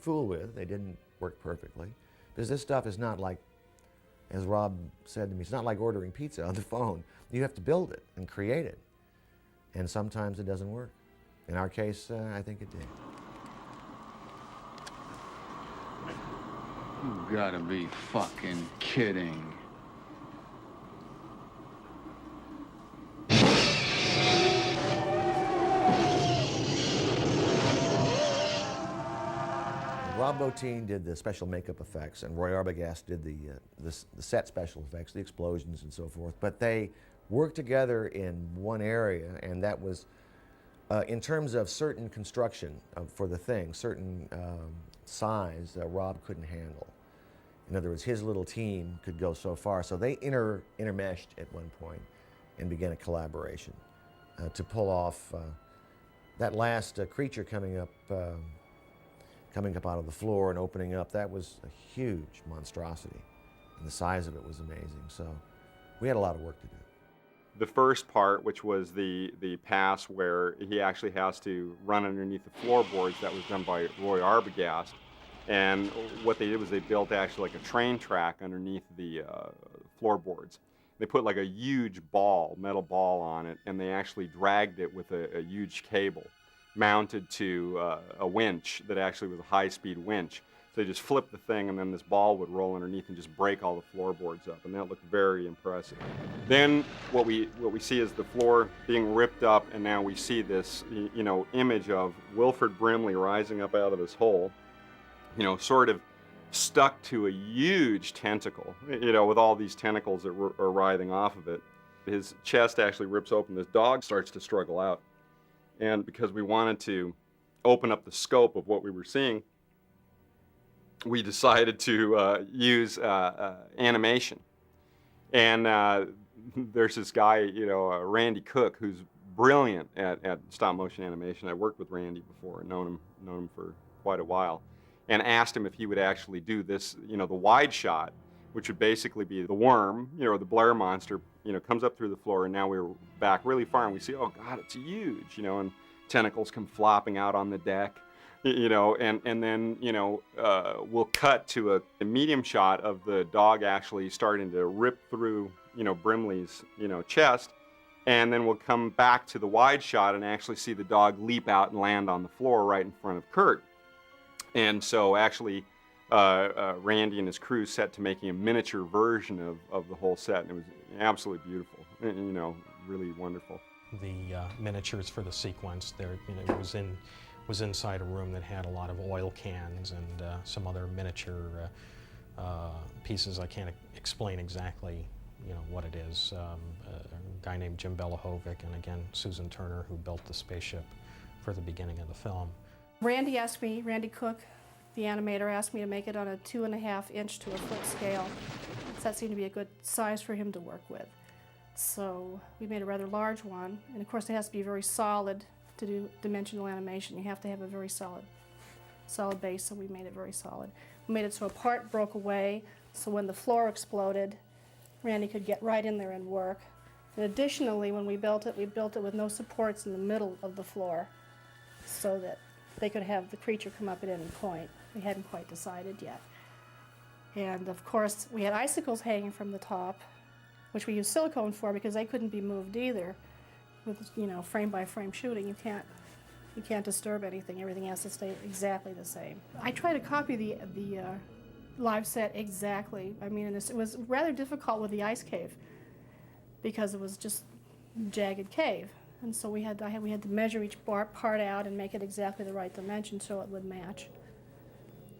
fool with. They didn't work perfectly, because this stuff is not like, as Rob said to me, it's not like ordering pizza on the phone. You have to build it and create it. And sometimes it doesn't work. In our case, I think it did. You gotta be fucking kidding. Rob Bottin did the special makeup effects, and Roy Arbogast did the set special effects, the explosions and so forth. But they worked together in one area, and that was in terms of certain construction for the thing, certain size that Rob couldn't handle. In other words, his little team could go so far. So they intermeshed at one point and began a collaboration to pull off that last creature coming up out of the floor and opening up. That was a huge monstrosity, and the size of it was amazing. So we had a lot of work to do. The first part, which was the pass where he actually has to run underneath the floorboards, that was done by Roy Arbogast. And what they did was they built actually like a train track underneath the floorboards. They put like a huge metal ball on it, and they actually dragged it with a huge cable mounted to a winch that actually was a high-speed winch. So they just flipped the thing, and then this ball would roll underneath and just break all the floorboards up, and that looked very impressive. Then what we see is the floor being ripped up, and now we see this image of Wilford Brimley rising up out of this hole, sort of stuck to a huge tentacle, with all these tentacles that are writhing off of it. His chest actually rips open. This dog starts to struggle out. And because we wanted to open up the scope of what we were seeing, we decided to use animation. And there's this guy, Randy Cook, who's brilliant at stop motion animation. I worked with Randy before, known him for quite a while, and asked him if he would actually do this, the wide shot, which would basically be the worm, the Blair monster, comes up through the floor, and now we're back really far, and we see, oh God, it's huge, and tentacles come flopping out on the deck, and then, we'll cut to a medium shot of the dog actually starting to rip through, Brimley's, chest, and then we'll come back to the wide shot and actually see the dog leap out and land on the floor right in front of Kurt. And so actually, Randy and his crew set to making a miniature version of the whole set, and it was absolutely beautiful, really wonderful. The miniatures for the sequence, it was inside a room that had a lot of oil cans and some other miniature pieces. I can't explain exactly, what it is. A guy named Jim Belahovic, and again Susan Turner, who built the spaceship for the beginning of the film. Randy Cook, the animator, asked me to make it on a 2.5 inch to a foot scale. So that seemed to be a good size for him to work with. So we made a rather large one, and of course it has to be very solid to do dimensional animation. You have to have a very solid base, so we made it very solid. We made it so a part broke away, so when the floor exploded, Randy could get right in there and work. And additionally, when we built it with no supports in the middle of the floor, so that they could have the creature come up at any point. We hadn't quite decided yet. And of course, we had icicles hanging from the top, which we used silicone for because they couldn't be moved either. With frame by frame shooting, you can't disturb anything. Everything has to stay exactly the same. I try to copy the live set exactly. I mean, it was rather difficult with the ice cave because it was just jagged cave. And so we had to measure each part out and make it exactly the right dimension so it would match.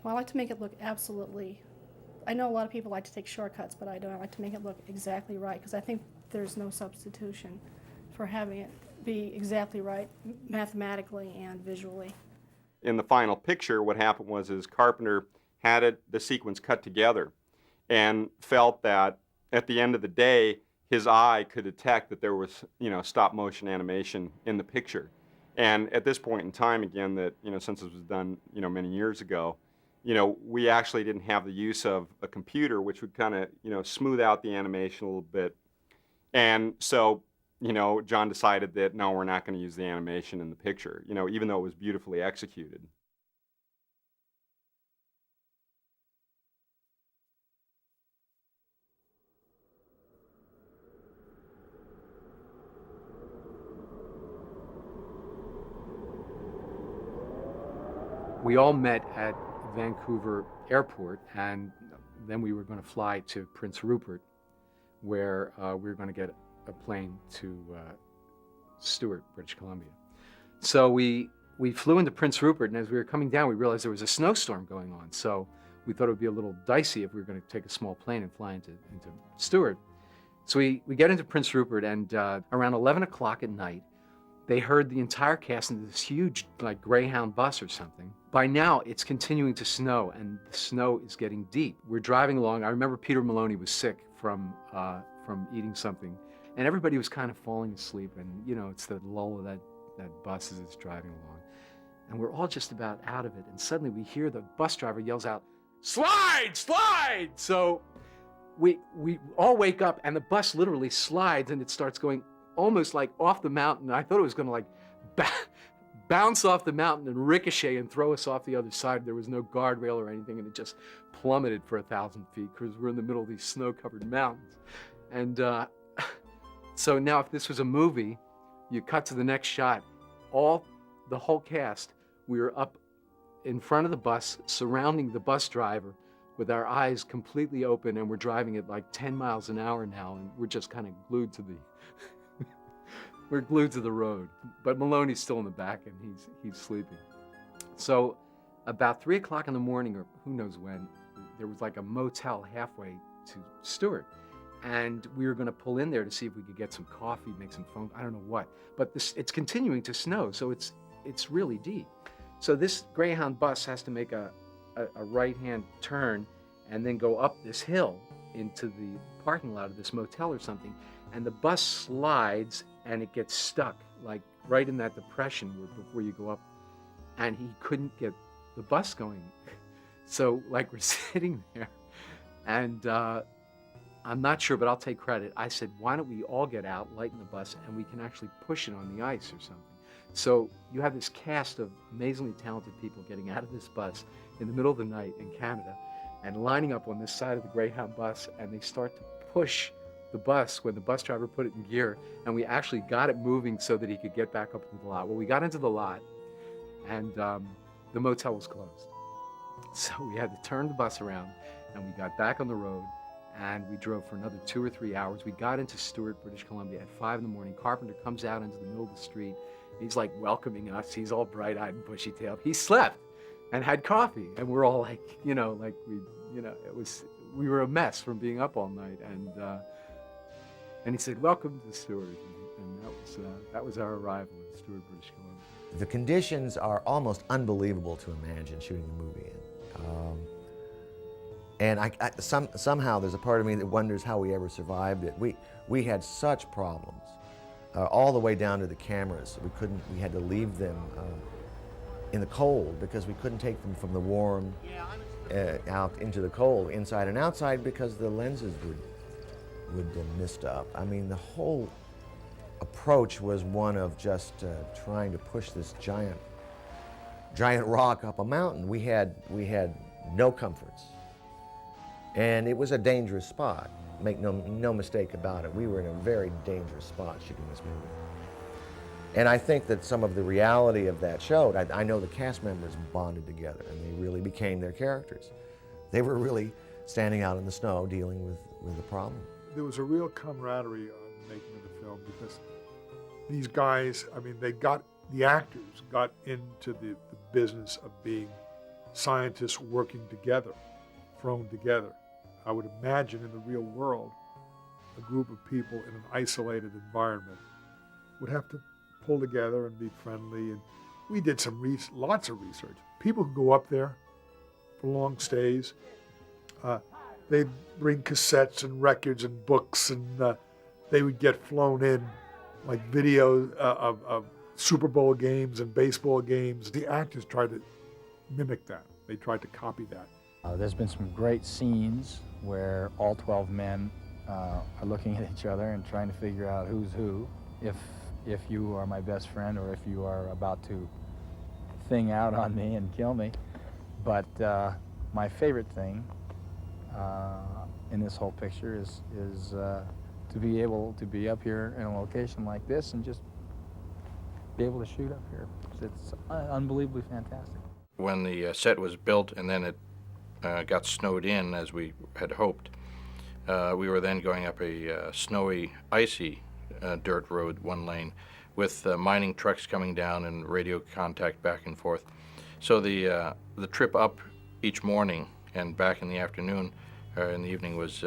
Well, I like to make it look absolutely, I know a lot of people like to take shortcuts, but I don't. I like to make it look exactly right because I think there's no substitution for having it be exactly right mathematically and visually. In the final picture, what happened was Carpenter had the sequence cut together and felt that at the end of the day, his eye could detect that there was, stop motion animation in the picture. And at this point in time, again, that, since this was done, many years ago, we actually didn't have the use of a computer, which would kind of, smooth out the animation a little bit. And so, John decided that, no, we're not going to use the animation in the picture, even though it was beautifully executed. We all met at Vancouver Airport, and then we were going to fly to Prince Rupert, where we were going to get a plane to Stewart, British Columbia. So we flew into Prince Rupert, and as we were coming down, we realized there was a snowstorm going on. So we thought it would be a little dicey if we were going to take a small plane and fly into Stewart. So we get into Prince Rupert, and around 11 o'clock at night, they heard the entire cast into this huge, Greyhound bus or something. By now, it's continuing to snow, and the snow is getting deep. We're driving along. I remember Peter Maloney was sick from eating something, and everybody was kind of falling asleep, and, it's the lull of that bus as it's driving along. And we're all just about out of it, and suddenly we hear the bus driver yells out, "Slide, slide!" So we all wake up, and the bus literally slides, and it starts going almost off the mountain. I thought it was going to bounce off the mountain and ricochet and throw us off the other side. There was no guardrail or anything, and it just plummeted for 1,000 feet because we're in the middle of these snow-covered mountains. And so now if this was a movie, you cut to the next shot, the whole cast, we were up in front of the bus, surrounding the bus driver with our eyes completely open, and we're driving at 10 miles an hour now, and we're just kind of glued to the we're glued to the road. But Maloney's still in the back, and he's sleeping. So about 3 o'clock in the morning, or who knows when, there was a motel halfway to Stewart. And we were going to pull in there to see if we could get some coffee, make some phone, I don't know what. But it's continuing to snow, so it's really deep. So this Greyhound bus has to make a right-hand turn and then go up this hill into the parking lot of this motel or something. And the bus slides and it gets stuck, like right in that depression before you go up. And he couldn't get the bus going. So like we're sitting there and I'm not sure, but I'll take credit. I said, why don't we all get out, lighten the bus, and we can actually push it on the ice or something. So you have this cast of amazingly talented people getting out of this bus in the middle of the night in Canada and lining up on this side of the Greyhound bus, and they start to push the bus when the bus driver put it in gear, and we actually got it moving so that he could get back up into the lot. Well, we got into the lot, and the motel was closed. So we had to turn the bus around, and we got back on the road, and we drove for another 2 or 3 hours. We got into Stewart, British Columbia at 5 in the morning. Carpenter comes out into the middle of the street. He's like welcoming us. He's all bright-eyed and bushy-tailed. He slept and had coffee, and we're all like, we were a mess from being up all night. And he said, "Welcome to Stewart," and that was our arrival in Stewart, British Columbia. The conditions are almost unbelievable to imagine shooting a movie in. And somehow there's a part of me that wonders how we ever survived it. We had such problems, all the way down to the cameras. We had to leave them in the cold because we couldn't take them from the warm out into the cold, inside and outside, because the lenses would mist up. I mean, the whole approach was one of just trying to push this giant rock up a mountain. We had no comforts. And it was a dangerous spot. Make no mistake about it. We were in a very dangerous spot shooting this movie. And I think that some of the reality of that showed. I know the cast members bonded together and they really became their characters. They were really standing out in the snow dealing with the problem. There was a real camaraderie on the making of the film because these guys, the actors got into the business of being scientists working together, thrown together. I would imagine in the real world, a group of people in an isolated environment would have to pull together and be friendly. And we did lots of research. People who go up there for long stays, they'd bring cassettes and records and books, and they would get flown in like videos of Super Bowl games and baseball games. The actors tried to mimic that. They tried to copy that. There's been some great scenes where all 12 men are looking at each other and trying to figure out who's who. If you are my best friend or if you are about to thing out on me and kill me. But my favorite thing in this whole picture is to be able to be up here in a location like this and just be able to shoot up here. It's unbelievably fantastic. When the set was built and then it got snowed in as we had hoped, we were then going up a snowy, icy dirt road, one lane, with mining trucks coming down and radio contact back and forth. So the trip up each morning and back in the afternoon, in the evening, was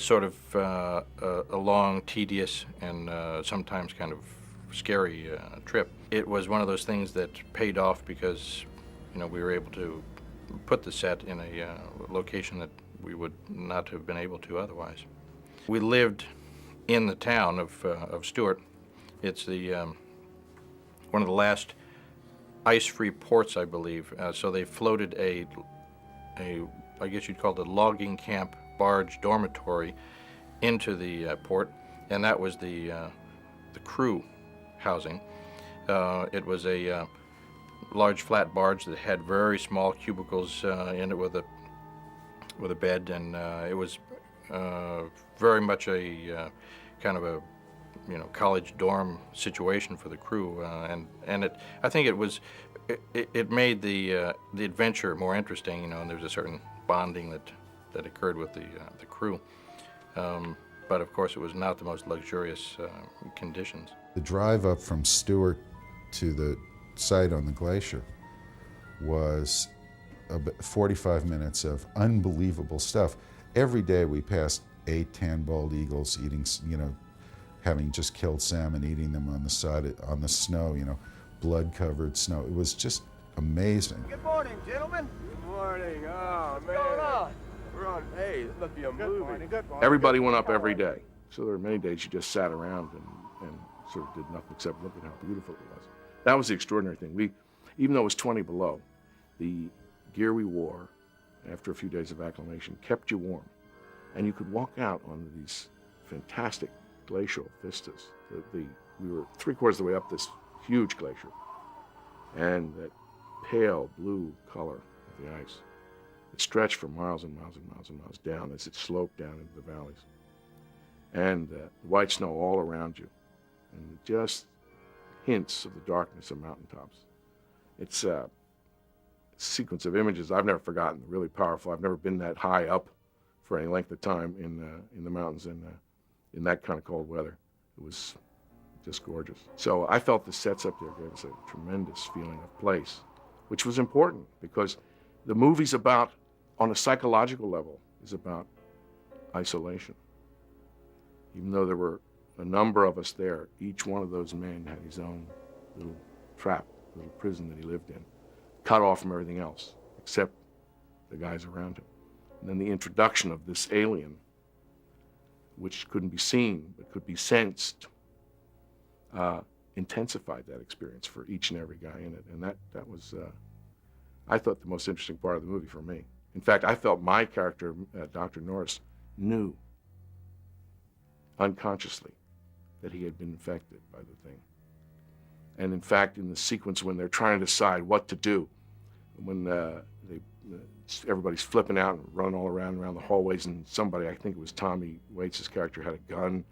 sort of a long, tedious, and sometimes kind of scary trip. It was one of those things that paid off because, we were able to put the set in a location that we would not have been able to otherwise. We lived in the town of Stewart. It's one of the last ice-free ports, I believe. So they floated a I guess you'd call it a logging camp barge dormitory into the port, and that was the crew housing. It was a large flat barge that had very small cubicles in it with a bed, and it was very much a kind of a college dorm situation for the crew, and I think it made the adventure more interesting, and there's a certain bonding that occurred with the crew, but of course it was not the most luxurious conditions. The drive up from Stewart to the site on the glacier was 45 minutes of unbelievable stuff. Every day we passed 8-10 bald eagles eating, having just killed salmon, eating them on the side, on the snow, blood-covered snow. It was just amazing. Good morning, gentlemen. Good morning. Oh, man. What's going on? We're on, hey, this must be a movie. Morning, good morning. Everybody went up every day. So there were many days you just sat around and sort of did nothing except look at how beautiful it was. That was the extraordinary thing. Even though it was 20 below, the gear we wore after a few days of acclimation kept you warm. And you could walk out on these fantastic glacial vistas. We were 3/4 of the way up this huge glacier, and that pale blue color of the ice. It stretched for miles and miles and miles and miles down as it sloped down into the valleys. And the white snow all around you, and just hints of the darkness of mountaintops. It's a sequence of images I've never forgotten, really powerful. I've never been that high up for any length of time in the mountains in that kind of cold weather. It was just gorgeous. So I felt the sets up there gave us a tremendous feeling of place, which was important because the movie's about, on a psychological level, is about isolation. Even though there were a number of us there, each one of those men had his own little trap, little prison that he lived in, cut off from everything else, except the guys around him. And then the introduction of this alien, which couldn't be seen, but could be sensed, intensified that experience for each and every guy in it. And that was, I thought, the most interesting part of the movie for me. In fact, I felt my character, Dr. Norris, knew unconsciously that he had been infected by the thing. And in fact, in the sequence when they're trying to decide what to do, when everybody's flipping out and running all around the hallways, and somebody, I think it was Tommy Waits' character, had a gun.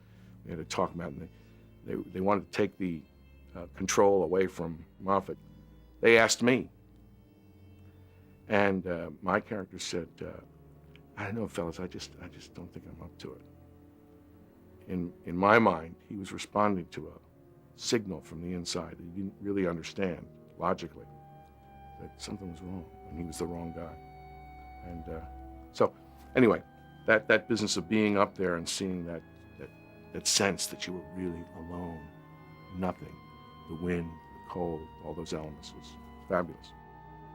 They had to talk about it, and they wanted to take the control away from Moffat. They asked me. And my character said, I don't know, fellas, I just don't think I'm up to it. In my mind, he was responding to a signal from the inside that he didn't really understand logically, that something was wrong and he was the wrong guy. And so anyway, that business of being up there and seeing that sense that you were really alone, nothing, the wind, the cold, all those elements was fabulous.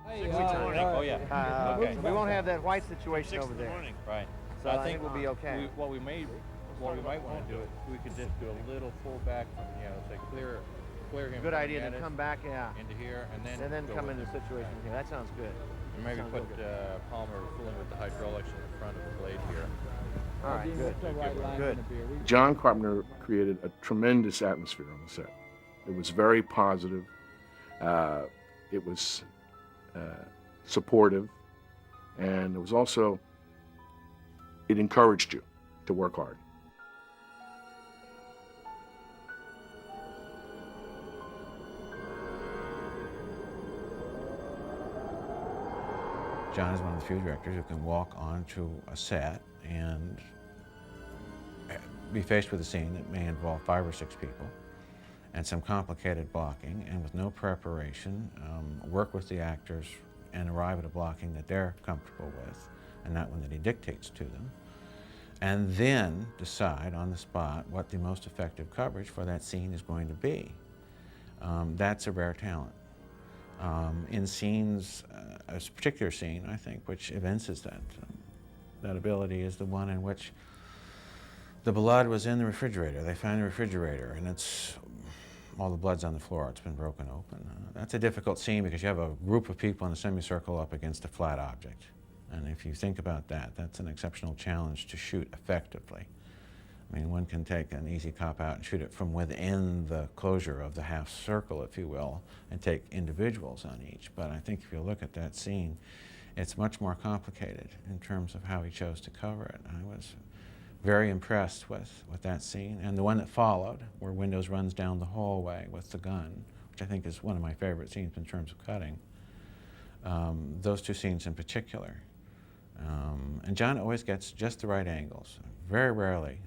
Hey, oh yeah. Okay. We won't have that white situation over there. Right. So I think we'll be okay. What we might want to do it, we could just do a little pullback from, say clear him. Good idea to come back, into here, and then come into the situation here. That sounds good. And maybe put Palmer fooling with the hydraulics in the front of the blade here. All right, good. John Carpenter created a tremendous atmosphere on the set. It was very positive. It was supportive, and it was also, it encouraged you to work hard. John is one of the few directors who can walk onto a set and be faced with a scene that may involve 5 or 6 people and some complicated blocking, and with no preparation, work with the actors and arrive at a blocking that they're comfortable with and not one that he dictates to them, and then decide on the spot what the most effective coverage for that scene is going to be. That's a rare talent. In scenes, a particular scene, I think, which evinces that ability is the one in which the blood was in the refrigerator. They found the refrigerator, and all the blood's on the floor. It's been broken open. That's a difficult scene because you have a group of people in a semicircle up against a flat object. And if you think about that, that's an exceptional challenge to shoot effectively. I mean, one can take an easy cop-out and shoot it from within the closure of the half circle, if you will, and take individuals on each. But I think if you look at that scene, it's much more complicated in terms of how he chose to cover it. I was very impressed with that scene. And the one that followed, where Windows runs down the hallway with the gun, which I think is one of my favorite scenes in terms of cutting. Those 2 scenes in particular. And John always gets just the right angles. Very rarely.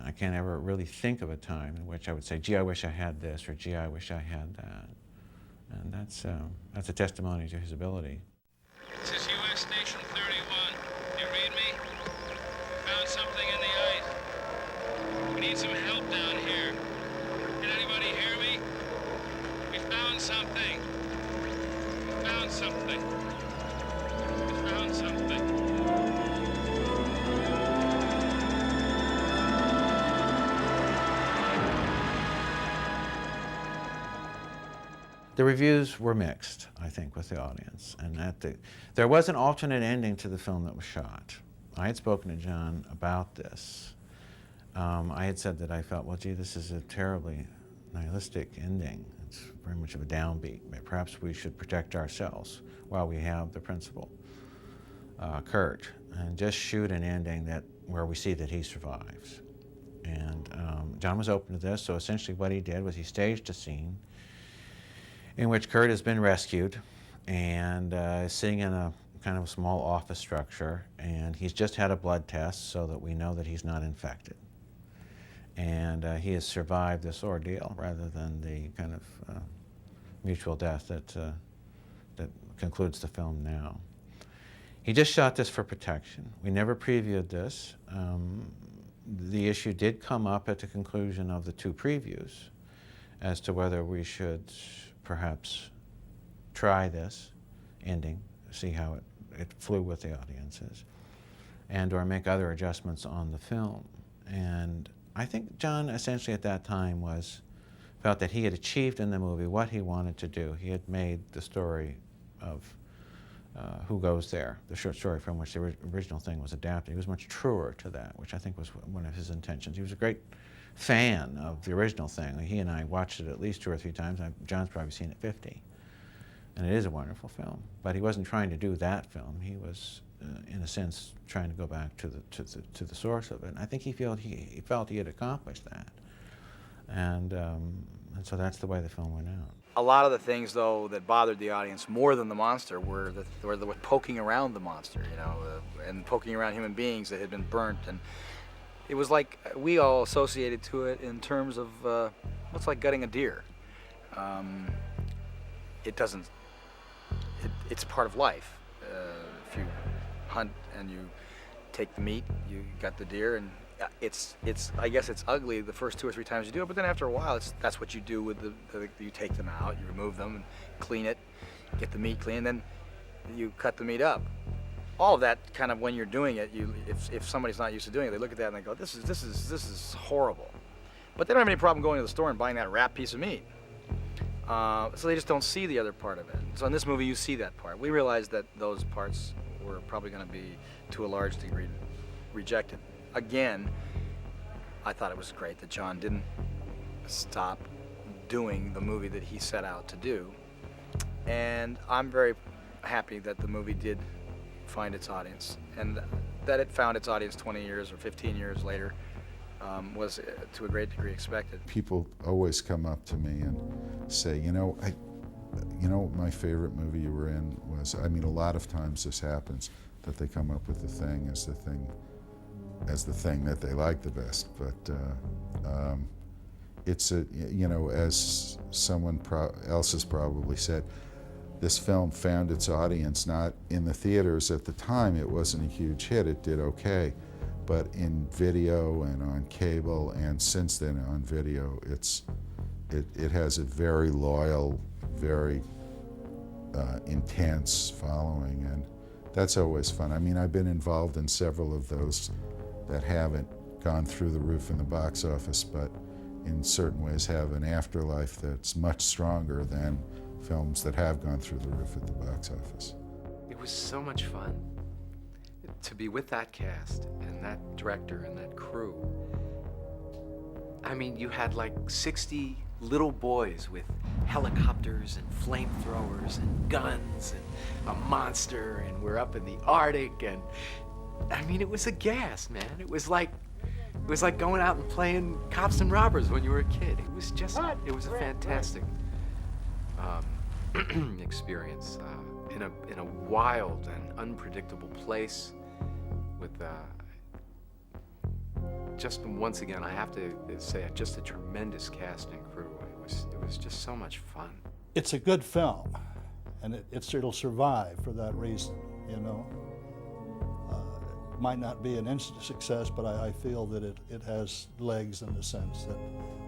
I can't ever really think of a time in which I would say, gee, I wish I had this, or gee, I wish I had that. And that's a testimony to his ability. This is U.S. Station 31. You read me? Found something in the ice. We need some help down here. Can anybody hear me? The reviews were mixed, I think, with the audience, and there was an alternate ending to the film that was shot. I had spoken to John about this. I had said that I felt, well, gee, this is a terribly nihilistic ending. It's very much of a downbeat. Perhaps we should protect ourselves while we have the principal, Kurt, and just shoot an ending where we see that he survives. And John was open to this, so essentially what he did was he staged a scene in which Kurt has been rescued and is sitting in a kind of a small office structure, and he's just had a blood test so that we know that he's not infected. And he has survived this ordeal rather than the kind of mutual death that concludes the film now. He just shot this for protection. We never previewed this. The issue did come up at the conclusion of the 2 previews as to whether we should perhaps try this ending, see how it flew with the audiences, and or make other adjustments on the film. And I think John essentially at that time felt that he had achieved in the movie what he wanted to do. He had made the story of Who Goes There, the short story from which the original thing was adapted. He was much truer to that, which I think was one of his intentions. He was a great fan of the original thing. He and I watched it at least 2 or 3 times. John's probably seen it 50. And it is a wonderful film. But he wasn't trying to do that film. He was, in a sense, trying to go back to the source of it. And I think he felt he had accomplished that. And so that's the way the film went out. A lot of the things, though, that bothered the audience more than the monster were the poking around the monster, and poking around human beings that had been burnt. And it was like we all associated to it in terms of what's like gutting a deer. It's part of life. If you hunt and you take the meat, you gut the deer, and I guess it's ugly the first 2 or 3 times you do it, but then after a while, that's what you do with you take them out, you remove them, and clean it, get the meat clean, and then you cut the meat up. All of that kind of when you're doing it, if somebody's not used to doing it, they look at that and they go, this is horrible. But they don't have any problem going to the store and buying that wrapped piece of meat. So they just don't see the other part of it. So in this movie, you see that part. We realized that those parts were probably going to be, to a large degree, rejected. Again, I thought it was great that John didn't stop doing the movie that he set out to do. And I'm very happy that the movie did find its audience, and that it found its audience 20 years or 15 years later was to a great degree expected. People always come up to me and say, my favorite movie you were in was, a lot of times this happens, that they come up with the thing as the thing that they like the best. But it's as someone else has probably said, this film found its audience not in the theaters at the time. It wasn't a huge hit. It did okay. But in video and on cable, and since then on video, it has a very loyal, very intense following, and that's always fun. I've been involved in several of those that haven't gone through the roof in the box office, but in certain ways have an afterlife that's much stronger than films that have gone through the roof at the box office. It was so much fun to be with that cast and that director and that crew. You had like 60 little boys with helicopters and flamethrowers and guns and a monster, and we're up in the Arctic, and it was a gas, man. It was like going out and playing cops and robbers when you were a kid. It was a fantastic experience in a wild and unpredictable place with just once again, I have to say, just a tremendous cast and crew. It was just so much fun. It's a good film, and it'll survive for that reason, It might not be an instant success, but I feel that it has legs in the sense that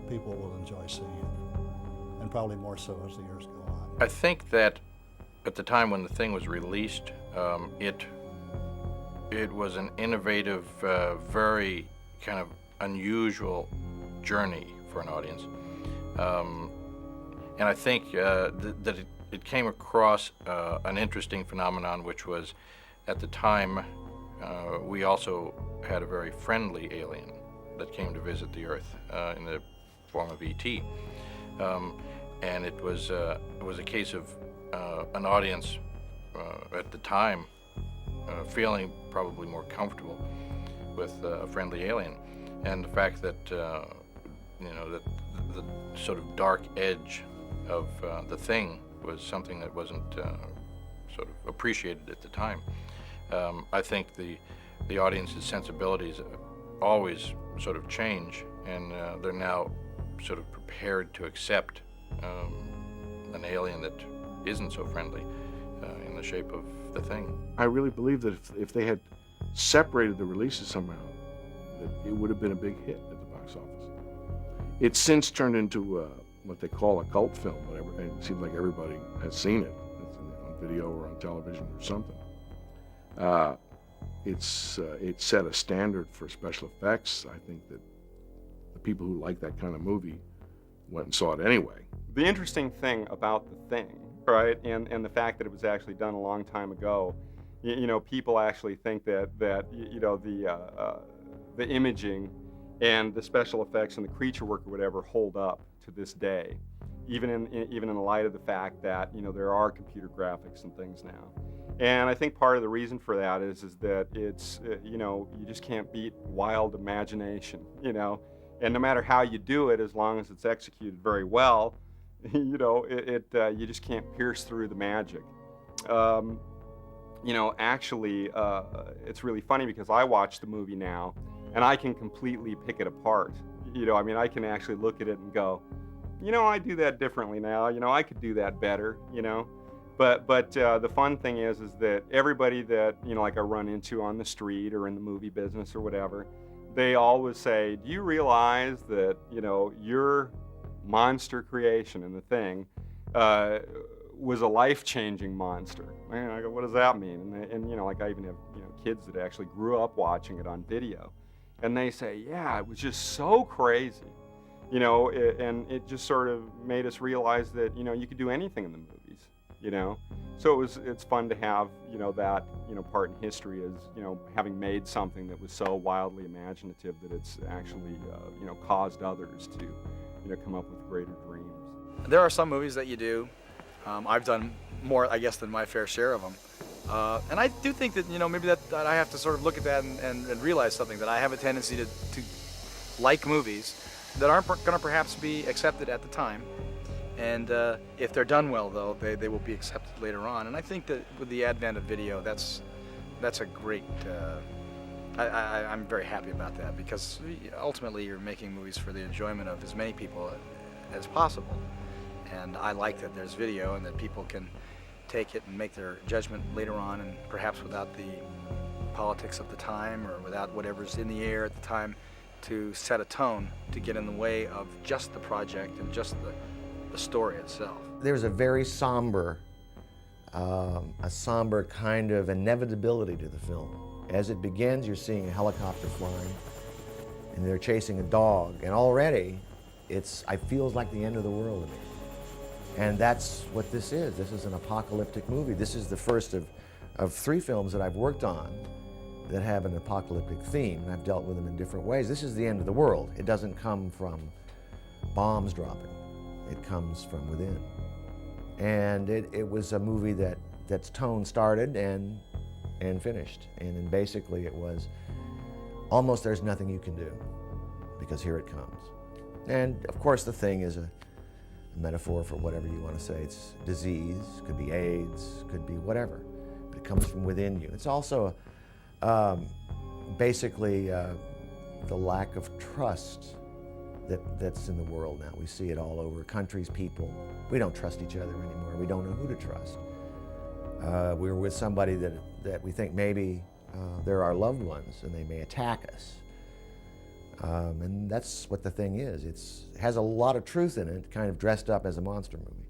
people will enjoy seeing it, and probably more so as the years go on. I think that at the time when the thing was released, it was an innovative, very kind of unusual journey for an audience. And I think that it came across an interesting phenomenon, which was, at the time, we also had a very friendly alien that came to visit the Earth in the form of E.T. And it was a case of an audience at the time feeling probably more comfortable with a friendly alien, and the fact that that the sort of dark edge of the Thing was something that wasn't sort of appreciated at the time. I think the audience's sensibilities always sort of change, and they're now sort of prepared to accept an alien that isn't so friendly in the shape of the Thing. I really believe that if they had separated the releases somehow, that it would have been a big hit at the box office. It's since turned into what they call a cult film, whatever, and it seems like everybody has seen it. It's on video or on television or something. It set a standard for special effects. I think that the people who like that kind of movie went and saw it anyway. The interesting thing about The Thing, right, and the fact that it was actually done a long time ago, people actually think that the imaging and the special effects and the creature work or whatever hold up to this day, even in the light of the fact that there are computer graphics and things now. And I think part of the reason for that is that it's you just can't beat wild imagination, and no matter how you do it, as long as it's executed very well, you just can't pierce through the magic. Actually, it's really funny because I watch the movie now and I can completely pick it apart. I can actually look at it and go, I do that differently now. I could do that better, But the fun thing is that everybody that, like I run into on the street or in the movie business or whatever, they always say, do you realize that, your monster creation in The Thing was a life-changing monster? And I go, what does that mean? And like I even have, kids that actually grew up watching it on video. And they say, yeah, it was just so crazy. And it just sort of made us realize that, you could do anything in the movies. So it's fun to have, that, part in history as, having made something that was so wildly imaginative that it's actually, caused others to, come up with greater dreams. There are some movies that you do. I've done more, I guess, than my fair share of them. And I do think that, maybe that I have to sort of look at that and realize something, that I have a tendency to like movies that aren't going to perhaps be accepted at the time. And if they're done well, though, they will be accepted later on. And I think that with the advent of video, that's a great. I'm very happy about that, because ultimately you're making movies for the enjoyment of as many people as possible. And I like that there's video and that people can take it and make their judgment later on, and perhaps without the politics of the time or without whatever's in the air at the time to set a tone to get in the way of just the project and just the story itself. There's a very somber kind of inevitability to the film. As it begins, you're seeing a helicopter flying, and they're chasing a dog, and already it feels like the end of the world to me. And that's what this is. This is an apocalyptic movie. This is the first of 3 films that I've worked on that have an apocalyptic theme, and I've dealt with them in different ways. This is the end of the world. It doesn't come from bombs dropping. It comes from within. And it was a movie that's tone started and finished. And then basically it was almost there's nothing you can do, because here it comes. And of course the Thing is a metaphor for whatever you want to say. It's disease, could be AIDS, could be whatever. But it comes from within you. It's also basically the lack of trust that's in the world now. We see it all over, countries, people. We don't trust each other anymore. We don't know who to trust. We're with somebody that we think maybe they're our loved ones and they may attack us. And that's what The Thing is. It has a lot of truth in it, kind of dressed up as a monster movie.